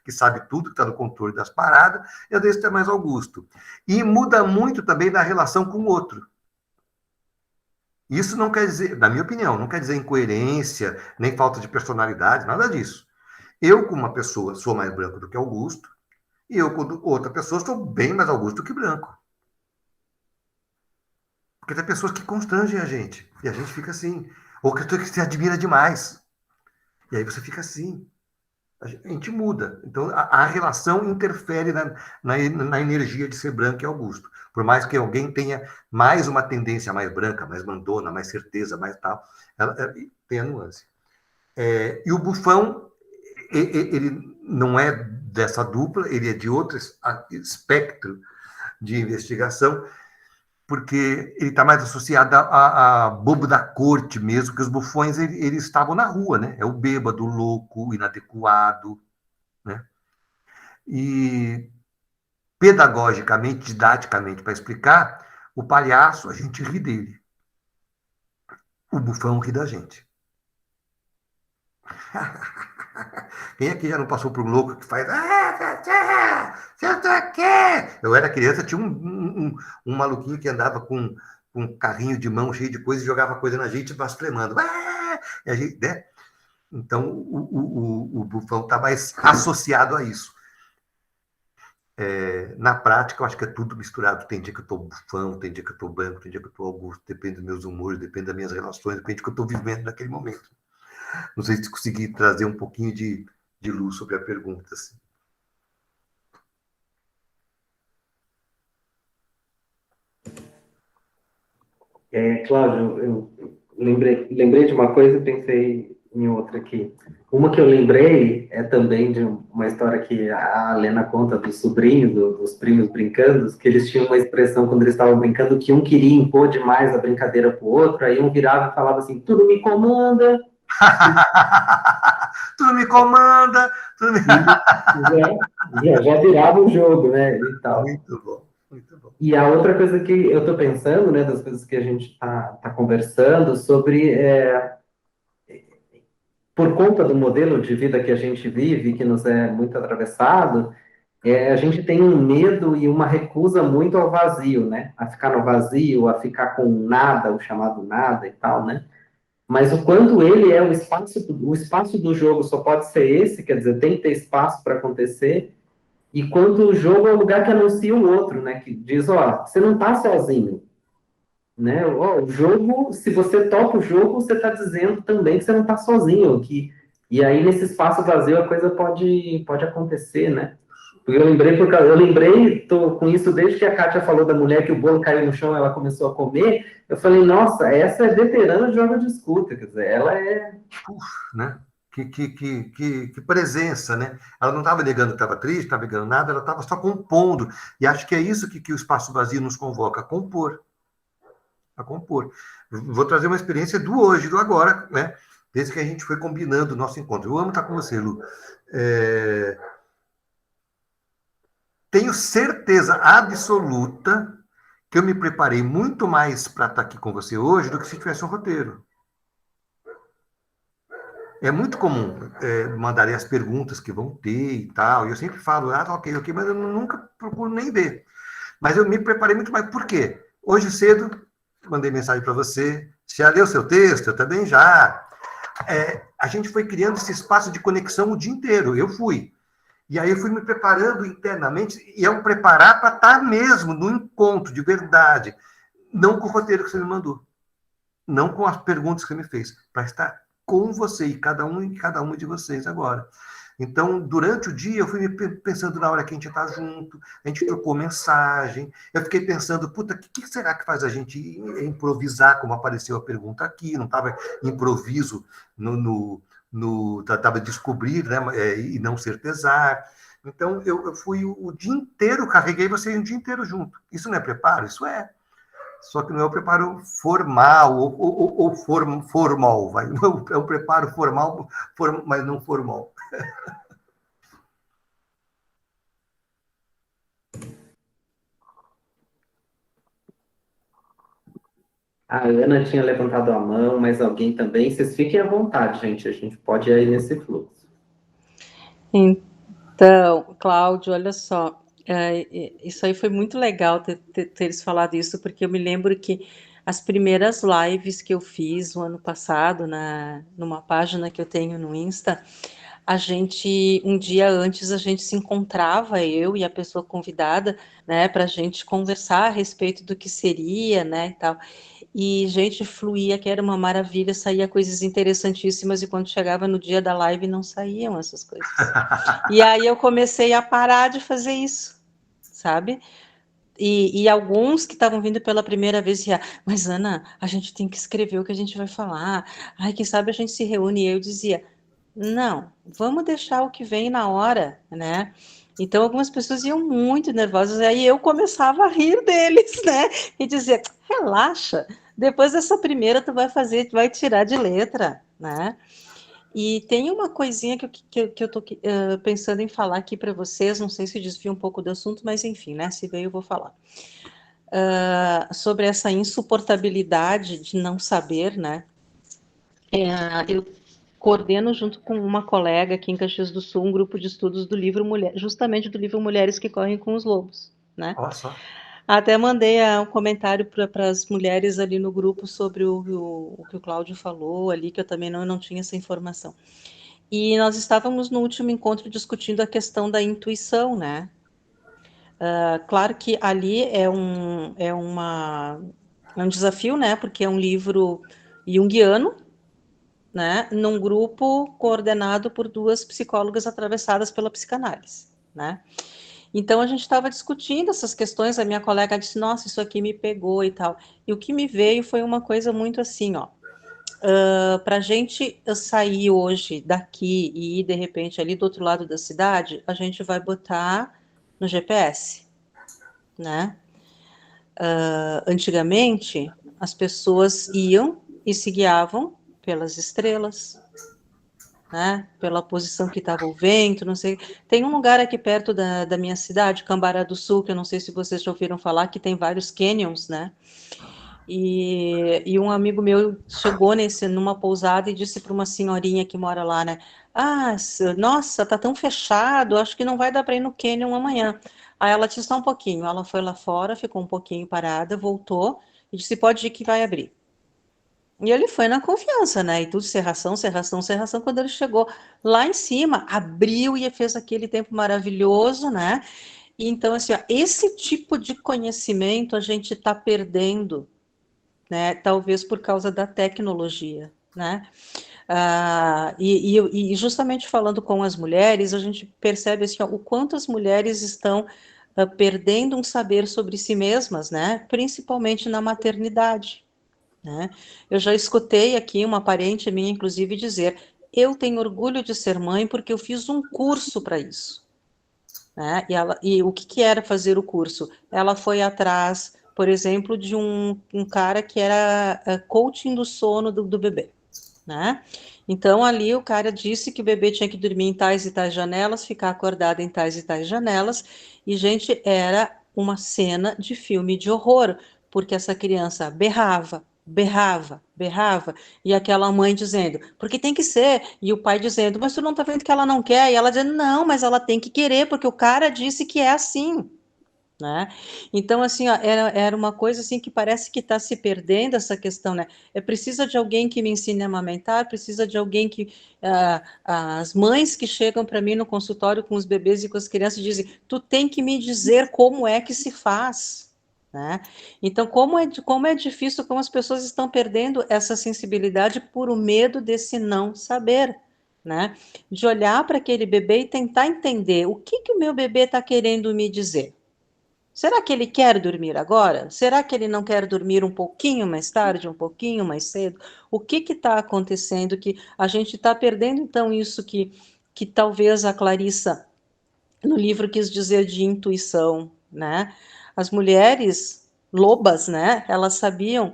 que sabe tudo, que está no controle das paradas, e às vezes você é mais Augusto. E muda muito também na relação com o outro. Isso não quer dizer, na minha opinião, não quer dizer incoerência, nem falta de personalidade, nada disso. Eu, como uma pessoa, sou mais branco do que Augusto, e eu, como outra pessoa, sou bem mais Augusto do que branco. Porque tem pessoas que constrangem a gente, e a gente fica assim. Ou que se admira demais. E aí você fica assim. A gente muda. Então, a relação interfere na energia de ser branco e Augusto. Por mais que alguém tenha mais uma tendência mais branca, mais mandona, mais certeza, mais tal, ela tem a nuance. E o Bufão, ele não é dessa dupla, ele é de outro espectro de investigação, porque ele está mais associado a bobo da corte mesmo, que os bufões eles estavam na rua, né? É o bêbado, o louco, o inadequado, né? E pedagogicamente, didaticamente, para explicar, o palhaço, a gente ri dele. O bufão ri da gente. Quem aqui já não passou por um louco que faz... Eu era criança, tinha um maluquinho que andava com um carrinho de mão cheio de coisa e jogava coisa na gente, blasfemando. E a gente, né? Então, o bufão está mais associado a isso. Na prática, eu acho que é tudo misturado. Tem dia que eu estou bufão, tem dia que eu estou branco, tem dia que eu estou Augusto, depende dos meus humores, depende das minhas relações, depende do que eu estou vivendo naquele momento. Não sei se consegui trazer um pouquinho de luz sobre a pergunta. Assim. Cláudio, eu lembrei de uma coisa e pensei em outra aqui. Uma que eu lembrei é também de uma história que a Lena conta dos sobrinhos, dos primos brincando, que eles tinham uma expressão quando eles estavam brincando que um queria impor demais a brincadeira pro outro, aí um virava e falava assim, tudo me comanda. Tudo me comanda. Tudo me... já virava o jogo, né? E tal. Muito bom, muito bom. E a outra coisa que eu estou pensando, né, das coisas que a gente está conversando sobre, por conta do modelo de vida que a gente vive, que nos é muito atravessado, a gente tem um medo e uma recusa muito ao vazio, né? A ficar no vazio, a ficar com nada, o chamado nada e tal, né? Mas o quanto ele é o espaço do jogo só pode ser esse, quer dizer, tem que ter espaço para acontecer, e quando o jogo é o lugar que anuncia o outro, né? Que diz, ó, você não está sozinho, né? Ó, o jogo, se você toca o jogo, você está dizendo também que você não está sozinho, e aí nesse espaço vazio a coisa pode acontecer, né? Eu lembrei, tô com isso desde que a Kátia falou da mulher que o bolo caiu no chão, ela começou a comer, eu falei, nossa, essa é veterana de jogo de escuta, quer dizer, ela é... né? Que presença, né? Ela não estava negando que estava triste, estava negando nada, ela estava só compondo. E acho que é isso que o espaço vazio nos convoca, a compor. A compor. Vou trazer uma experiência do hoje, do agora, né? Desde que a gente foi combinando o nosso encontro. Eu amo estar com você, Lu. Tenho certeza absoluta que eu me preparei muito mais para estar aqui com você hoje do que se tivesse um roteiro. É muito comum mandarem as perguntas que vão ter e tal, e eu sempre falo, ok, mas eu nunca procuro nem ver. Mas eu me preparei muito mais. Por quê? Hoje cedo, mandei mensagem para você, você já leu o seu texto? Eu também já. A gente foi criando esse espaço de conexão o dia inteiro, eu fui. E aí eu fui me preparando internamente, e é um preparar para estar mesmo no encontro de verdade, não com o roteiro que você me mandou, não com as perguntas que você me fez, para estar com você e cada uma de vocês agora. Então, durante o dia, eu fui me pensando na hora que a gente está junto, a gente trocou mensagem, eu fiquei pensando, puta, o que será que faz a gente improvisar, como apareceu a pergunta aqui, não estava improviso estava descobrir, né, e não certezar. Então, eu fui o dia inteiro, carreguei você o dia inteiro junto. Isso não é preparo? Isso é. Só que não é o preparo formal, ou formal, vai. Não, é o preparo formal, mas não formal. A Ana tinha levantado a mão, mas alguém também. Vocês fiquem à vontade, gente. A gente pode ir aí nesse fluxo. Então, Cláudio, olha só. Isso aí foi muito legal teres falado isso, porque eu me lembro que as primeiras lives que eu fiz o ano passado, numa página que eu tenho no Insta, um dia antes, a gente se encontrava, eu e a pessoa convidada, né, para a gente conversar a respeito do que seria, né, e tal. E, gente, fluía, que era uma maravilha, saía coisas interessantíssimas, e quando chegava no dia da live, não saíam essas coisas. E aí eu comecei a parar de fazer isso, sabe? E alguns que estavam vindo pela primeira vez diziam, mas Ana, a gente tem que escrever o que a gente vai falar, ai, quem sabe a gente se reúne, e eu dizia, não, vamos deixar o que vem na hora, né? Então, algumas pessoas iam muito nervosas, aí eu começava a rir deles, né? E dizer, relaxa, depois dessa primeira tu vai tirar de letra, né? E tem uma coisinha que eu tô pensando em falar aqui para vocês, não sei se desvia um pouco do assunto, mas enfim, né? Se veio, eu vou falar. Sobre essa insuportabilidade de não saber, né? Eu coordeno junto com uma colega aqui em Caxias do Sul um grupo de estudos do livro justamente do livro Mulheres que Correm com os Lobos, né? Nossa. Até mandei um comentário para as mulheres ali no grupo sobre o que o Cláudio falou ali, que eu também não tinha essa informação. E nós estávamos no último encontro discutindo a questão da intuição, né? Claro que ali é um desafio, né? Porque é um livro junguiano, né, num grupo coordenado por 2 psicólogas atravessadas pela psicanálise, né? Então, a gente estava discutindo essas questões, a minha colega disse, nossa, isso aqui me pegou e tal. E o que me veio foi uma coisa muito assim, ó, Para a gente sair hoje daqui e ir, de repente, ali do outro lado da cidade, a gente vai botar no GPS, né? Antigamente, as pessoas iam e se guiavam pelas estrelas, né? Pela posição que estava o vento, não sei. Tem um lugar aqui perto da minha cidade, Cambará do Sul, que eu não sei se vocês já ouviram falar, que tem vários canyons, né? E um amigo meu chegou numa pousada e disse para uma senhorinha que mora lá, né? Nossa, tá tão fechado, acho que não vai dar para ir no canyon amanhã. Aí ela disse, só um pouquinho. Ela foi lá fora, ficou um pouquinho parada, voltou e disse, pode ir que vai abrir. E ele foi na confiança, né? E tudo serração. Quando ele chegou lá em cima, abriu e fez aquele tempo maravilhoso, né? E então, assim, ó, esse tipo de conhecimento a gente está perdendo, né? Talvez por causa da tecnologia, né? E justamente falando com as mulheres, a gente percebe assim, ó, o quanto as mulheres estão perdendo um saber sobre si mesmas, né? Principalmente na maternidade, né? Eu já escutei aqui uma parente minha, inclusive, dizer: eu tenho orgulho de ser mãe porque eu fiz um curso para isso, né? E o que era fazer o curso? Ela foi atrás, por exemplo, de um cara que era coaching do sono do bebê, né? Então, ali o cara disse que o bebê tinha que dormir em tais e tais janelas, ficar acordado em tais e tais janelas, e, gente, era uma cena de filme de horror, porque essa criança berrava, e aquela mãe dizendo, porque tem que ser, e o pai dizendo, mas tu não tá vendo que ela não quer, e ela dizendo, não, mas ela tem que querer, porque o cara disse que é assim, né? Então, assim, ó, era uma coisa assim que parece que está se perdendo essa questão, né? Precisa de alguém que me ensine a amamentar, precisa de alguém que... as mães que chegam para mim no consultório com os bebês e com as crianças dizem, tu tem que me dizer como é que se faz, né? Então, como é difícil, como as pessoas estão perdendo essa sensibilidade por o medo desse não saber, né? De olhar para aquele bebê e tentar entender o que o meu bebê está querendo me dizer. Será que ele quer dormir agora? Será que ele não quer dormir um pouquinho mais tarde, um pouquinho mais cedo? O que está acontecendo que a gente está perdendo, então, isso que talvez a Clarissa, no livro, quis dizer de intuição, né? As mulheres lobas, né? Elas sabiam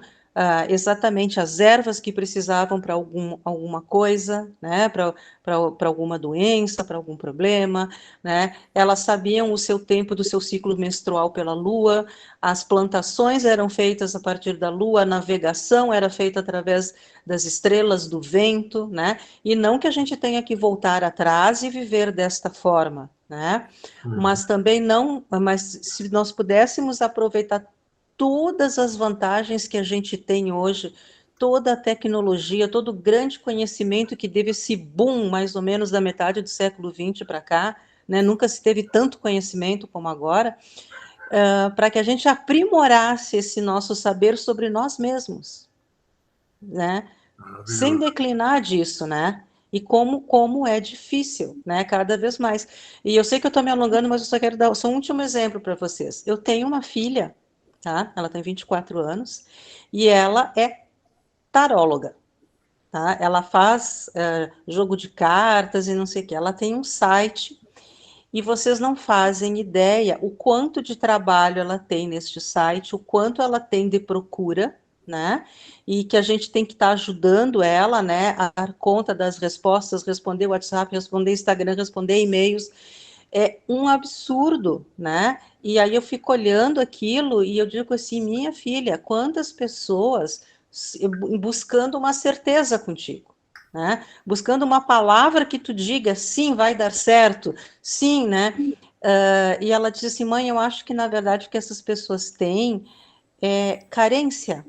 exatamente as ervas que precisavam para alguma coisa, né? Para alguma doença, para algum problema, né? Elas sabiam o seu tempo do seu ciclo menstrual pela lua, as plantações eram feitas a partir da lua, a navegação era feita através das estrelas, do vento, né? E não que a gente tenha que voltar atrás e viver desta forma, né? Mas também não, mas se nós pudéssemos aproveitar todas as vantagens que a gente tem hoje, toda a tecnologia, todo o grande conhecimento que teve esse boom, mais ou menos da metade do século XX para cá, né? Nunca se teve tanto conhecimento como agora, para que a gente aprimorasse esse nosso saber sobre nós mesmos, né? Sem declinar disso, né? E como é difícil, né? Cada vez mais. E eu sei que eu estou me alongando, mas eu só quero dar só um último exemplo para vocês. Eu tenho uma filha, tá? Ela tem 24 anos, e ela é taróloga, tá? Ela faz jogo de cartas e não sei o que. Ela tem um site, e vocês não fazem ideia o quanto de trabalho ela tem neste site, o quanto ela tem de procura, né? E que a gente tem que estar ajudando ela, né, a dar conta das respostas, responder WhatsApp, responder Instagram, responder e-mails. É um absurdo, né? E aí eu fico olhando aquilo e eu digo assim, minha filha, quantas pessoas buscando uma certeza contigo, né? Buscando uma palavra que tu diga, sim, vai dar certo, sim, né? E ela disse assim, mãe, eu acho que na verdade o que essas pessoas têm é carência.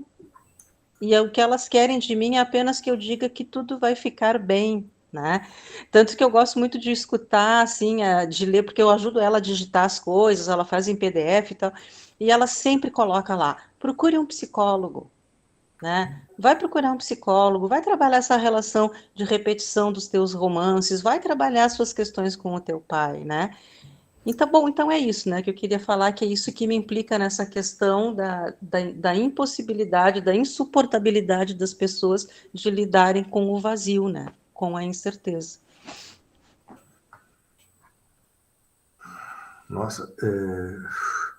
E o que elas querem de mim é apenas que eu diga que tudo vai ficar bem, né? Tanto que eu gosto muito de escutar, assim, de ler, porque eu ajudo ela a digitar as coisas, ela faz em PDF e tal, e ela sempre coloca lá, procure um psicólogo, né? Vai procurar um psicólogo, vai trabalhar essa relação de repetição dos teus romances, vai trabalhar suas questões com o teu pai, né? Então, bom, então é isso, né, que eu queria falar, que é isso que me implica nessa questão da impossibilidade, da insuportabilidade das pessoas de lidarem com o vazio, né, com a incerteza. Nossa,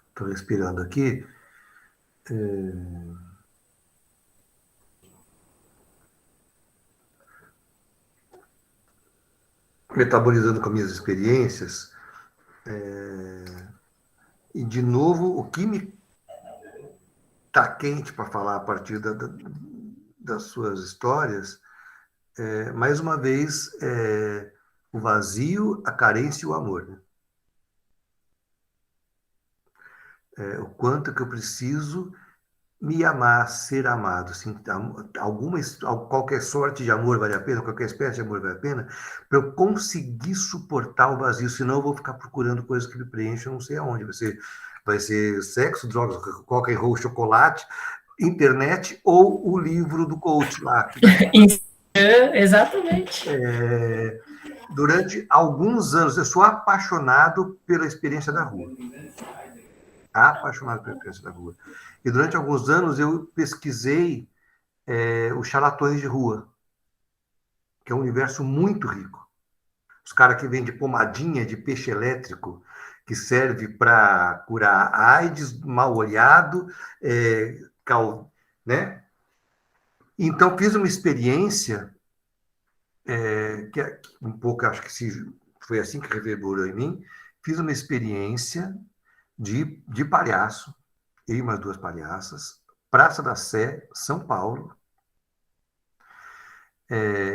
estou respirando aqui. Metabolizando com as minhas experiências. E, de novo, o que me está quente para falar a partir das suas histórias, mais uma vez, o vazio, a carência e o amor. Né? O quanto que eu preciso me amar, ser amado. Assim, qualquer sorte de amor vale a pena, qualquer espécie de amor vale a pena, para eu conseguir suportar o vazio, senão eu vou ficar procurando coisas que me preencham não sei aonde. Vai ser sexo, drogas, rock and roll, chocolate, internet ou o livro do coach lá. Exatamente. Durante alguns anos, eu sou apaixonado pela experiência da rua. Apaixonado pela experiência da rua. E durante alguns anos eu pesquisei os charlatões de rua, que é um universo muito rico. Os caras que vendem pomadinha de peixe elétrico, que serve para curar AIDS, mal-olhado, né? Então, fiz uma experiência, que um pouco, acho que foi assim que reverberou em mim, fiz uma experiência de palhaço, eu e umas 2 palhaças, Praça da Sé, São Paulo,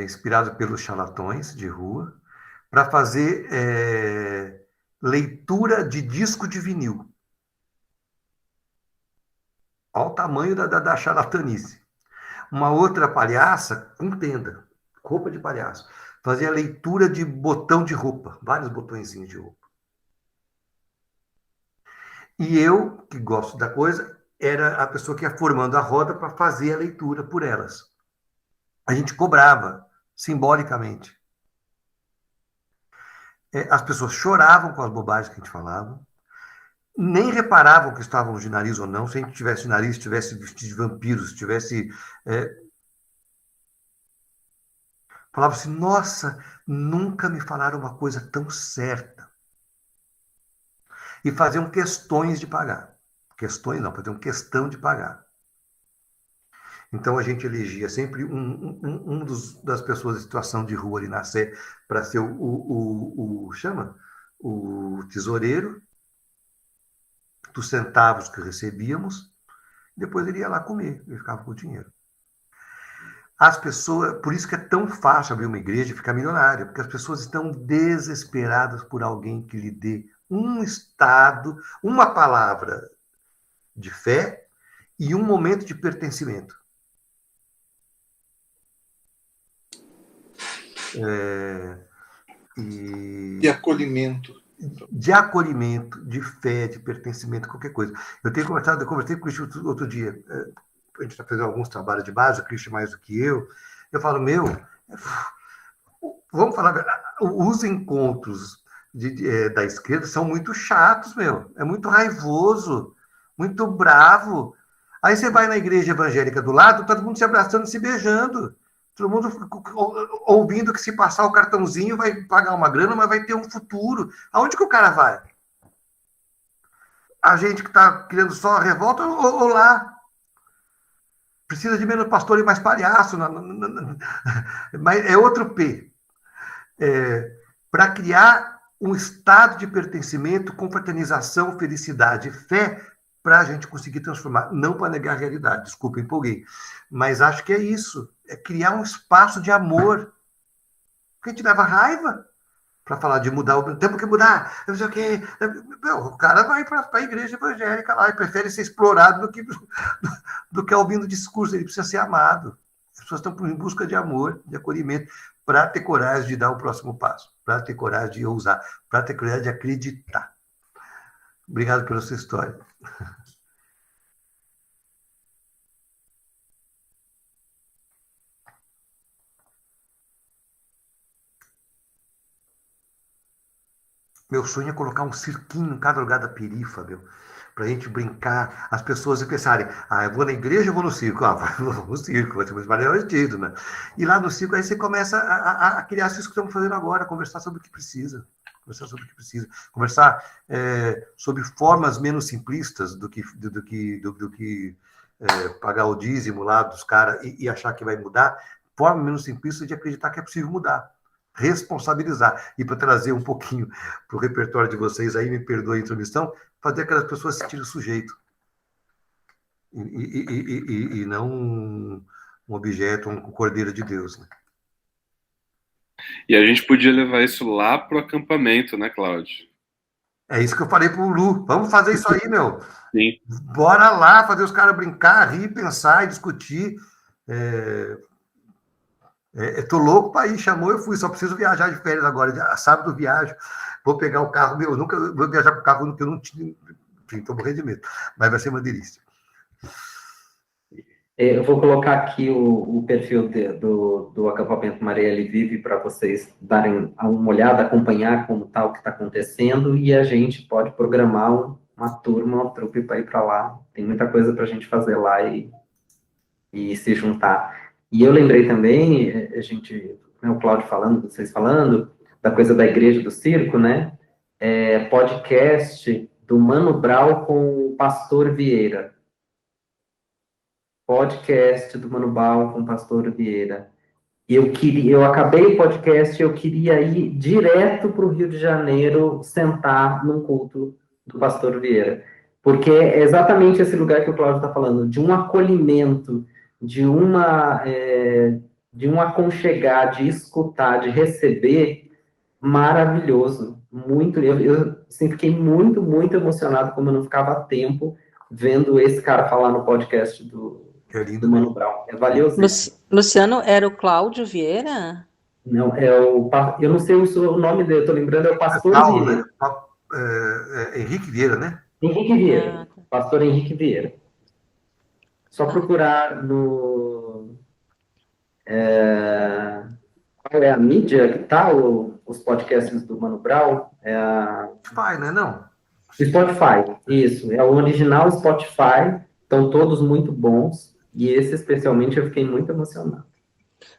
inspirado pelos charlatões de rua, para fazer leitura de disco de vinil. Olha o tamanho da charlatanice. Uma outra palhaça com tenda, roupa de palhaço, fazia leitura de botão de roupa, vários botõezinhos de roupa. E eu, que gosto da coisa, era a pessoa que ia formando a roda para fazer a leitura por elas. A gente cobrava, simbolicamente. As pessoas choravam com as bobagens que a gente falava, nem reparavam que estávamos de nariz ou não, se a gente tivesse de nariz, se tivesse vestido de vampiro, se tivesse... Falava assim, nossa, nunca me falaram uma coisa tão certa. E faziam questões de pagar. Questões não, faziam questão de pagar. Então, a gente elegia sempre das pessoas em situação de rua ali na Sé para ser o tesoureiro dos centavos que recebíamos, depois ele ia lá comer, ele ficava com o dinheiro. As pessoas, por isso que é tão fácil abrir uma igreja e ficar milionário, porque as pessoas estão desesperadas por alguém que lhe dê um estado, uma palavra de fé e um momento de pertencimento. De acolhimento. De acolhimento, de fé, de pertencimento, qualquer coisa. Eu conversei com o Cristian outro dia, a gente está fazendo alguns trabalhos de base, o Cristian mais do que eu falo, vamos falar, os encontros da esquerda são muito chatos, é muito raivoso, muito bravo. Aí você vai na igreja evangélica do lado, todo mundo se abraçando, se beijando. Todo mundo ouvindo que se passar o cartãozinho vai pagar uma grana, mas vai ter um futuro. Aonde que o cara vai? A gente que está querendo só a revolta ou lá? Precisa de menos pastor e mais palhaço. Mas é outro P. Para criar um estado de pertencimento, confraternização, felicidade, fé, para a gente conseguir transformar. Não para negar a realidade, desculpa, empolguei. Mas acho que é isso. É criar um espaço de amor. Porque a gente leva raiva para falar de mudar. Temos que mudar. Não sei o quê. O cara vai para a igreja evangélica lá e prefere ser explorado do que ouvindo discurso. Ele precisa ser amado. As pessoas estão em busca de amor, de acolhimento, para ter coragem de dar o próximo passo, para ter coragem de ousar, para ter coragem de acreditar. Obrigado pela sua história. Meu sonho é colocar um cirquinho em cada lugar da perifa, meu, para a gente brincar, as pessoas pensarem, eu vou na igreja ou vou no circo? Vou no circo, vai ser mais divertido, né? E lá no circo, aí você começa a criar isso que estamos fazendo agora, conversar sobre o que precisa. Conversar sobre formas menos simplistas do que pagar o dízimo lá dos caras e achar que vai mudar, forma menos simplista de acreditar que é possível mudar, responsabilizar. E para trazer um pouquinho para o repertório de vocês aí, me perdoe a intromissão, fazer aquelas pessoas sentirem sujeito e não um objeto, um cordeiro de Deus, né? E a gente podia levar isso lá pro acampamento, né, Cláudio? É isso que eu falei pro Lu. Vamos fazer isso aí, meu. Sim. Bora lá fazer os caras brincar, rir, pensar e discutir. Tô louco para ir, chamou, eu fui. Só preciso viajar de férias agora. Sábado viajo. Vou pegar o carro. Eu nunca vou viajar com o carro que eu não tinha. Enfim, tô morrendo de medo. Mas vai ser uma delícia. Eu vou colocar aqui o perfil do acampamento Marielle Vive para vocês darem uma olhada, acompanhar como está o que está acontecendo, e a gente pode programar uma turma, uma trupe para ir para lá. Tem muita coisa para a gente fazer lá e se juntar. E eu lembrei também, o Cláudio falando, vocês falando, da coisa da Igreja do Circo, né? Podcast do Mano Brown com o Pastor Vieira. Podcast do Mano Brown com o Pastor Vieira. Eu acabei o podcast, eu queria ir direto para o Rio de Janeiro, sentar num culto do Pastor Vieira. Porque é exatamente esse lugar que o Cláudio está falando, de um acolhimento, de um aconchegar, de escutar, de receber, maravilhoso. Eu fiquei muito, muito emocionado, como eu não ficava há tempo vendo esse cara falar no podcast do Mano Brown. É valioso. Luciano, era o Cláudio Vieira? Não, eu não sei o nome dele, estou lembrando, é o Pastor Vieira. Henrique Vieira, né? Henrique Vieira, Pastor Henrique Vieira. Só procurar no... qual é a mídia que tá os podcasts do Mano Brown? Spotify, né, não? Spotify, isso. É o original Spotify, estão todos muito bons, e esse especialmente eu fiquei muito emocionado.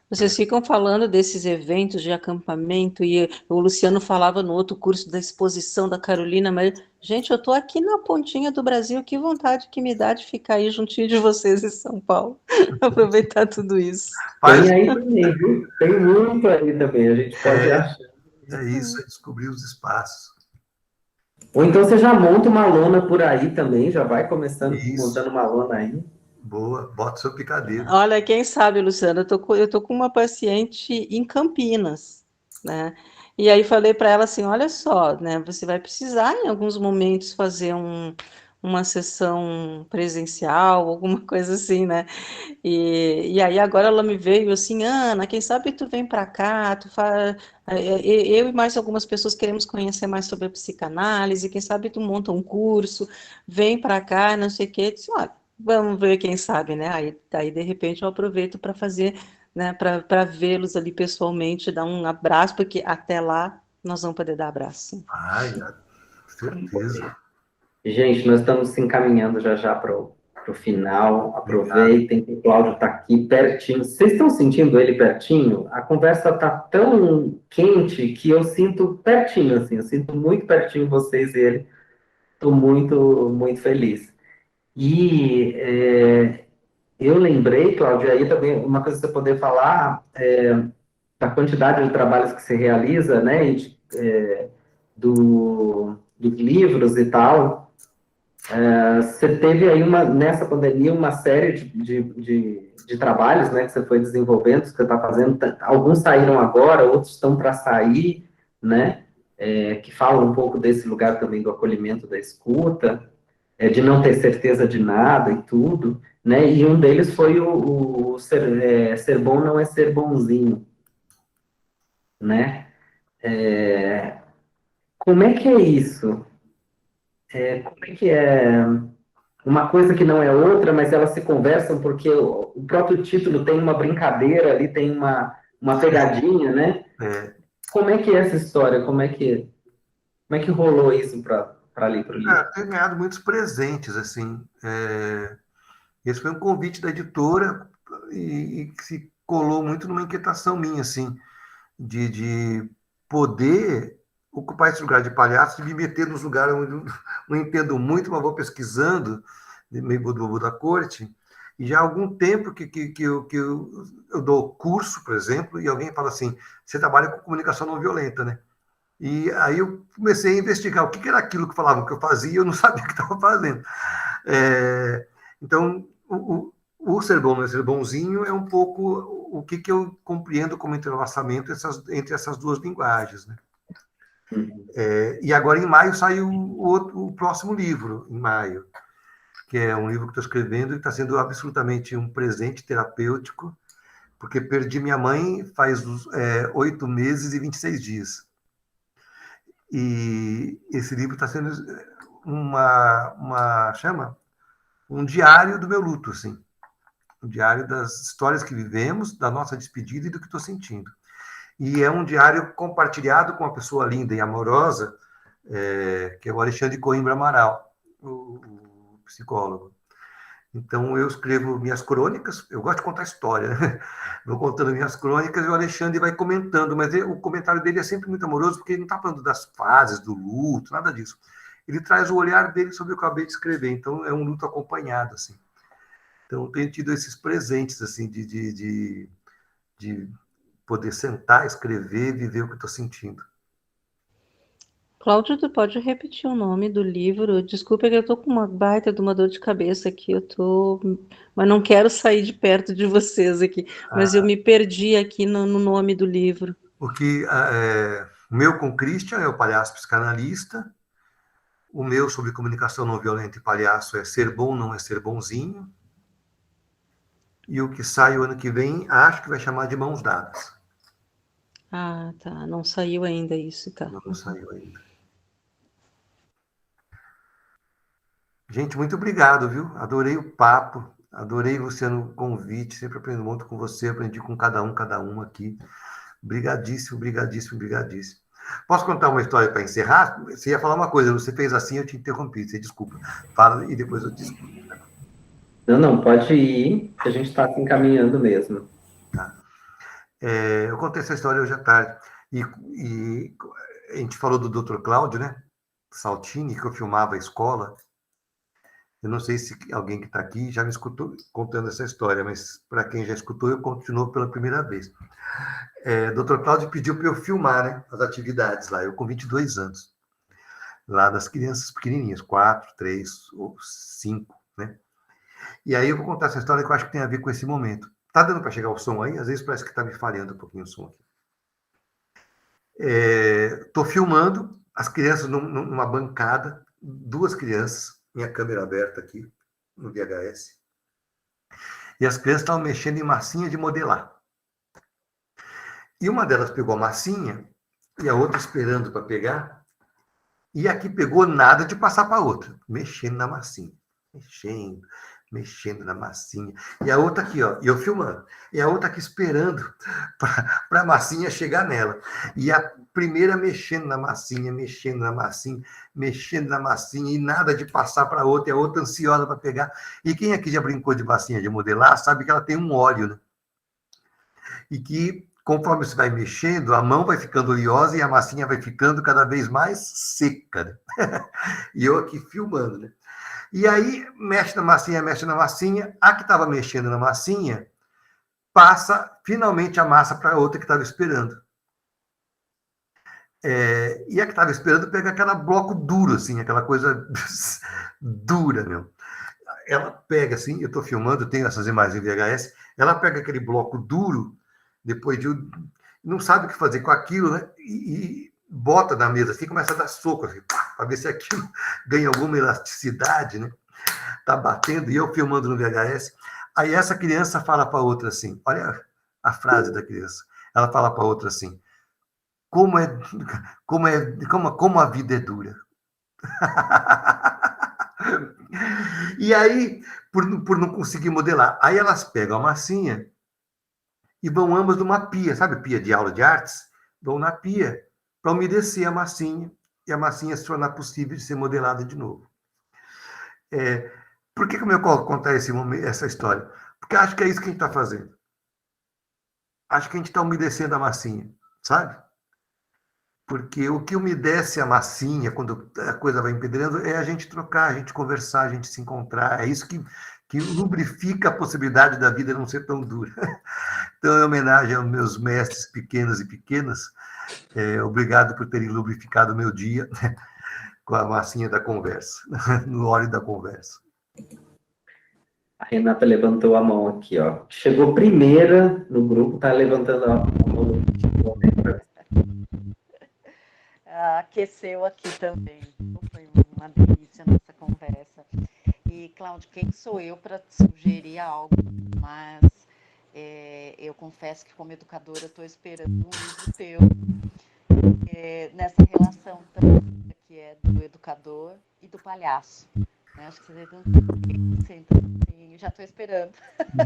Vocês ficam falando desses eventos de acampamento, e o Luciano falava no outro curso da exposição da Carolina, mas, gente, eu estou aqui na pontinha do Brasil, que vontade que me dá de ficar aí juntinho de vocês em São Paulo, aproveitar tudo isso. Tem aí também, viu? Tem muito aí também, a gente pode achar. É isso, é descobrir os espaços. Ou então você já monta uma lona por aí também, já vai começando montando uma lona aí. Boa, bota o seu picadeiro. Olha, quem sabe, Luciana, eu tô com uma paciente em Campinas, né? E aí falei para ela assim, olha só, né? Você vai precisar em alguns momentos fazer uma sessão presencial, alguma coisa assim, né? E aí agora ela me veio assim, Ana, quem sabe tu vem para cá, eu e mais algumas pessoas queremos conhecer mais sobre a psicanálise, quem sabe tu monta um curso, vem para cá, não sei o quê. Eu disse, olha, vamos ver, quem sabe, né? Aí de repente eu aproveito para fazer, né? Para vê-los ali pessoalmente, dar um abraço, porque até lá nós vamos poder dar abraço. Ai, certeza. Gente, nós estamos se encaminhando já para o final. Aproveitem que o Cláudio está aqui pertinho. Vocês estão sentindo ele pertinho? A conversa está tão quente que eu sinto pertinho, assim. Eu sinto muito pertinho vocês e ele. Estou muito, muito feliz. E eu lembrei, Cláudio, aí também uma coisa que você poder falar da quantidade de trabalhos que você realiza, né, dos livros e tal. Você teve aí, nessa pandemia, uma série de trabalhos, né, que você foi desenvolvendo, que você está fazendo. Alguns saíram agora, outros estão para sair, né, que falam um pouco desse lugar também do acolhimento, da escuta, de não ter certeza de nada e tudo, né? E um deles foi o ser bom não é ser bonzinho, né? Como é que é isso? Como é que é uma coisa que não é outra, mas elas se conversam porque o próprio título tem uma brincadeira ali, tem uma pegadinha, né? Como é que é essa história? Como é que Como é que rolou isso para ler para o livro? Tenho ganhado muitos presentes, assim. Esse foi um convite da editora e que se colou muito numa inquietação minha, assim, de poder ocupar esse lugar de palhaço e me meter nos lugares onde eu não entendo muito, mas vou pesquisando, meio bobo da corte. E já há algum tempo que eu dou curso, por exemplo, e alguém fala assim, você trabalha com comunicação não violenta, né? E aí eu comecei a investigar o que era aquilo que falavam que eu fazia e eu não sabia o que estava fazendo. Então, o ser bom não é ser bonzinho é um pouco o que eu compreendo como entrelaçamento entre essas duas linguagens, né? E agora, em maio, saiu o próximo livro, em maio, que é um livro que estou escrevendo e está sendo absolutamente um presente terapêutico, porque perdi minha mãe faz 8 meses e 26 dias. E esse livro está sendo um diário do meu luto, assim. Um diário das histórias que vivemos, da nossa despedida e do que estou sentindo. E é um diário compartilhado com uma pessoa linda e amorosa, que é o Alexandre Coimbra Amaral, o psicólogo. Então, eu escrevo minhas crônicas, eu gosto de contar história, né? Vou contando minhas crônicas e o Alexandre vai comentando, mas o comentário dele é sempre muito amoroso, porque ele não está falando das fases, do luto, nada disso. Ele traz o olhar dele sobre o que eu acabei de escrever, então é um luto acompanhado, assim. Então, eu tenho tido esses presentes, assim, de poder sentar, escrever, viver o que estou sentindo. Cláudio, tu pode repetir o nome do livro? Desculpa que eu tô com uma baita de uma dor de cabeça aqui, mas não quero sair de perto de vocês aqui, mas eu me perdi aqui no nome do livro. Porque o meu com Christian é o palhaço psicanalista, o meu sobre comunicação não violenta e palhaço é Ser Bom Não É Ser Bonzinho, e o que sai o ano que vem, acho que vai chamar de Mãos Dadas. Ah, tá, não saiu ainda isso, tá. Não saiu ainda. Gente, muito obrigado, viu? Adorei o papo, adorei você no convite, sempre aprendo muito com você, aprendi com cada um aqui. Obrigadíssimo, brigadíssimo, brigadíssimo. Posso contar uma história para encerrar? Você ia falar uma coisa, você fez assim, eu te interrompi, você desculpa. Fala e depois eu desculpo. Não, pode ir, que a gente está se encaminhando mesmo. Tá. Eu contei essa história hoje à tarde, e a gente falou do Dr. Cláudio, né? Saltini, que eu filmava a escola. Eu não sei se alguém que está aqui já me escutou contando essa história, mas para quem já escutou, eu continuo pela primeira vez. Dr. Cláudio pediu para eu filmar, né, as atividades lá, eu com 22 anos, lá das crianças pequenininhas, 4, 3 ou 5, né? E aí eu vou contar essa história que eu acho que tem a ver com esse momento. Tá dando para chegar o som aí? Às vezes parece que está me falhando um pouquinho o som aqui. Estou filmando as crianças numa bancada, 2 crianças, minha câmera aberta aqui, no VHS. E as crianças estavam mexendo em massinha de modelar. E uma delas pegou a massinha, e a outra esperando para pegar, e a que pegou nada de passar para a outra, mexendo na massinha. Mexendo na massinha. E a outra aqui, ó, e eu filmando. E a outra aqui esperando para a massinha chegar nela. E a primeira mexendo na massinha, e nada de passar para a outra, e a outra ansiosa para pegar. E quem aqui já brincou de massinha de modelar, sabe que ela tem um óleo, né? E que, conforme você vai mexendo, a mão vai ficando oleosa e a massinha vai ficando cada vez mais seca, né? E eu aqui filmando, né? E aí, mexe na massinha, a que estava mexendo na massinha, passa finalmente a massa para a outra que estava esperando. E a que estava esperando pega aquele bloco duro, assim, aquela coisa dura, meu. Ela pega, assim, eu estou filmando, eu tenho essas imagens em VHS, ela pega aquele bloco duro, depois de... não sabe o que fazer com aquilo, né? E bota na mesa assim, começa a dar soco, assim, para ver se aquilo ganha alguma elasticidade, né? Tá batendo, e eu filmando no VHS. Aí essa criança fala para outra assim, olha a frase da criança, ela fala para outra assim, como a vida é dura. E aí, por não conseguir modelar, aí elas pegam a massinha e vão ambas numa pia, sabe, pia de aula de artes? Vão na pia para umedecer a massinha. e a massinha se tornar possível de ser modelada de novo. Por que eu contar essa história? Porque acho que é isso que a gente está fazendo. Acho que a gente está umedecendo a massinha, sabe? Porque o que umedece a massinha, quando a coisa vai empedrando, é a gente trocar, a gente conversar, a gente se encontrar. É isso que lubrifica a possibilidade da vida não ser tão dura. Então, em homenagem aos meus mestres pequenos e pequenas, obrigado por terem lubrificado o meu dia com a massinha da conversa, no óleo da conversa. A Renata levantou a mão aqui, ó. Chegou primeira no grupo, tá levantando a mão. Aqueceu aqui também. Foi uma delícia nossa conversa. E, Cláudio, quem sou eu para sugerir algo? Mas eu confesso que, como educadora, estou esperando um livro teu nessa relação também, que é do educador e do palhaço. Acho que você então, assim, já estou esperando.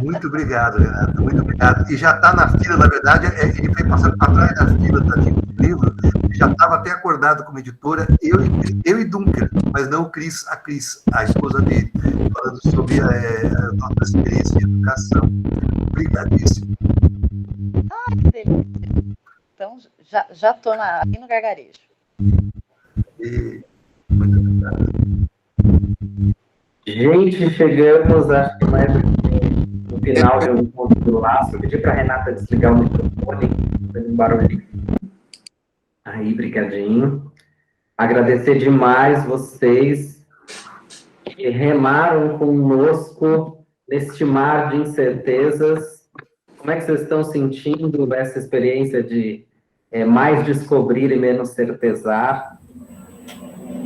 Muito obrigado, Renata. Muito obrigado. E já está na fila, na verdade, ele foi passando para trás da fila do livro, já estava até acordado como editora, eu e Duncan, mas não a Cris, a esposa dele, falando sobre a nossa experiência de educação. Obrigadíssimo. Ai, que delícia. Então, já estou aqui no gargarejo. Muito obrigado. Gente, chegamos, acho que mais no final do encontro do laço. Eu pedi para a Renata desligar o microfone, fazendo um barulhinho. Aí, brigadinho. Agradecer demais vocês que remaram conosco neste mar de incertezas. Como é que vocês estão sentindo essa experiência de mais descobrir e menos certezar?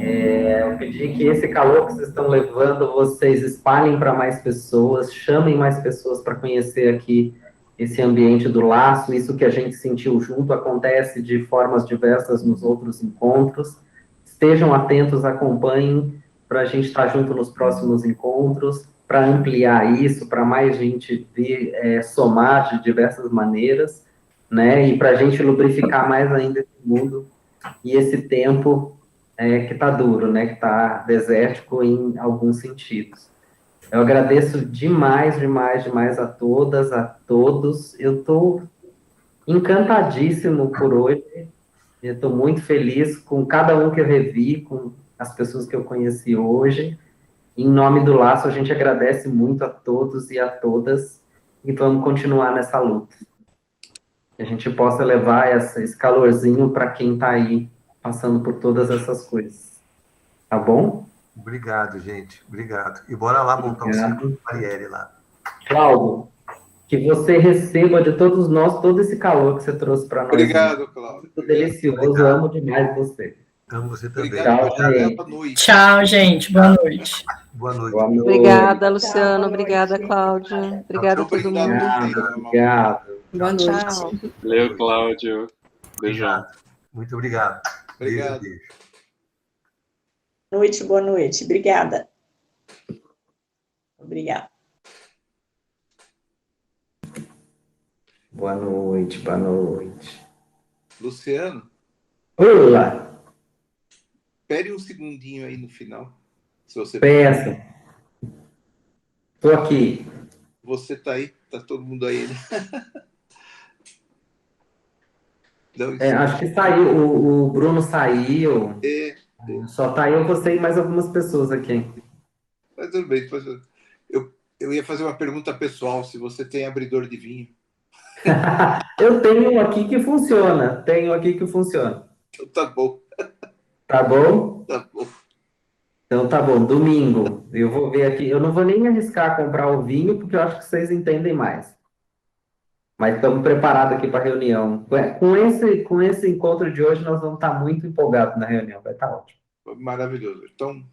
Eu pedi que esse calor que vocês estão levando, vocês espalhem para mais pessoas, chamem mais pessoas para conhecer aqui esse ambiente do laço. Isso que a gente sentiu junto acontece de formas diversas nos outros encontros. Estejam atentos, acompanhem, para a gente estar junto nos próximos encontros, para ampliar isso, para mais gente vir somar de diversas maneiras, né? E para a gente lubrificar mais ainda esse mundo e esse tempo que está duro, né? Que está desértico em alguns sentidos. Eu agradeço demais, demais, demais a todas, a todos. Eu estou encantadíssimo por hoje. Eu estou muito feliz com cada um que eu revi, com as pessoas que eu conheci hoje. Em nome do Laço, a gente agradece muito a todos e a todas e vamos continuar nessa luta. Que a gente possa levar esse calorzinho para quem está aí passando por todas essas coisas. Tá bom? Obrigado, gente. Obrigado. E bora lá montar um ciclo de Marielle lá. Cláudio, que você receba de todos nós todo esse calor que você trouxe para nós. Obrigado, Cláudio. Muito delicioso. Obrigado. Amo demais você. Amo você também. Tchau, gente. Boa noite. Tchau, gente. Boa noite. Boa noite. Boa noite. Obrigada, Luciano. Obrigada, Cláudia. Obrigada a todo mundo. Obrigado. Boa noite. Tchau. Valeu, Cláudio. Beijão. Muito obrigado. Obrigado. Beijo. Boa noite. Obrigada. Obrigada. Boa noite, boa noite. Luciano? Olá. Espere um segundinho aí no final. Se você Peça. Estou aqui. Você está aí? Está todo mundo aí, né? Acho que saiu. O Bruno saiu. Só tá eu, você e mais algumas pessoas aqui. Mas tudo bem. Eu ia fazer uma pergunta pessoal, se você tem abridor de vinho. Eu tenho um aqui que funciona. Então tá bom. Tá bom? Tá bom. Então tá bom. Domingo. Eu vou ver aqui. Eu não vou nem arriscar comprar o vinho, porque eu acho que vocês entendem mais. Mas estamos preparados aqui para a reunião. Com esse encontro de hoje, nós vamos estar muito empolgados na reunião. Vai estar ótimo. Maravilhoso. Então,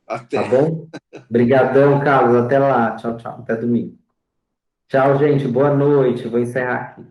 até. Tá bom? Obrigadão, Carlos. Até lá. Tchau, tchau. Até domingo. Tchau, gente. Boa noite. Vou encerrar aqui.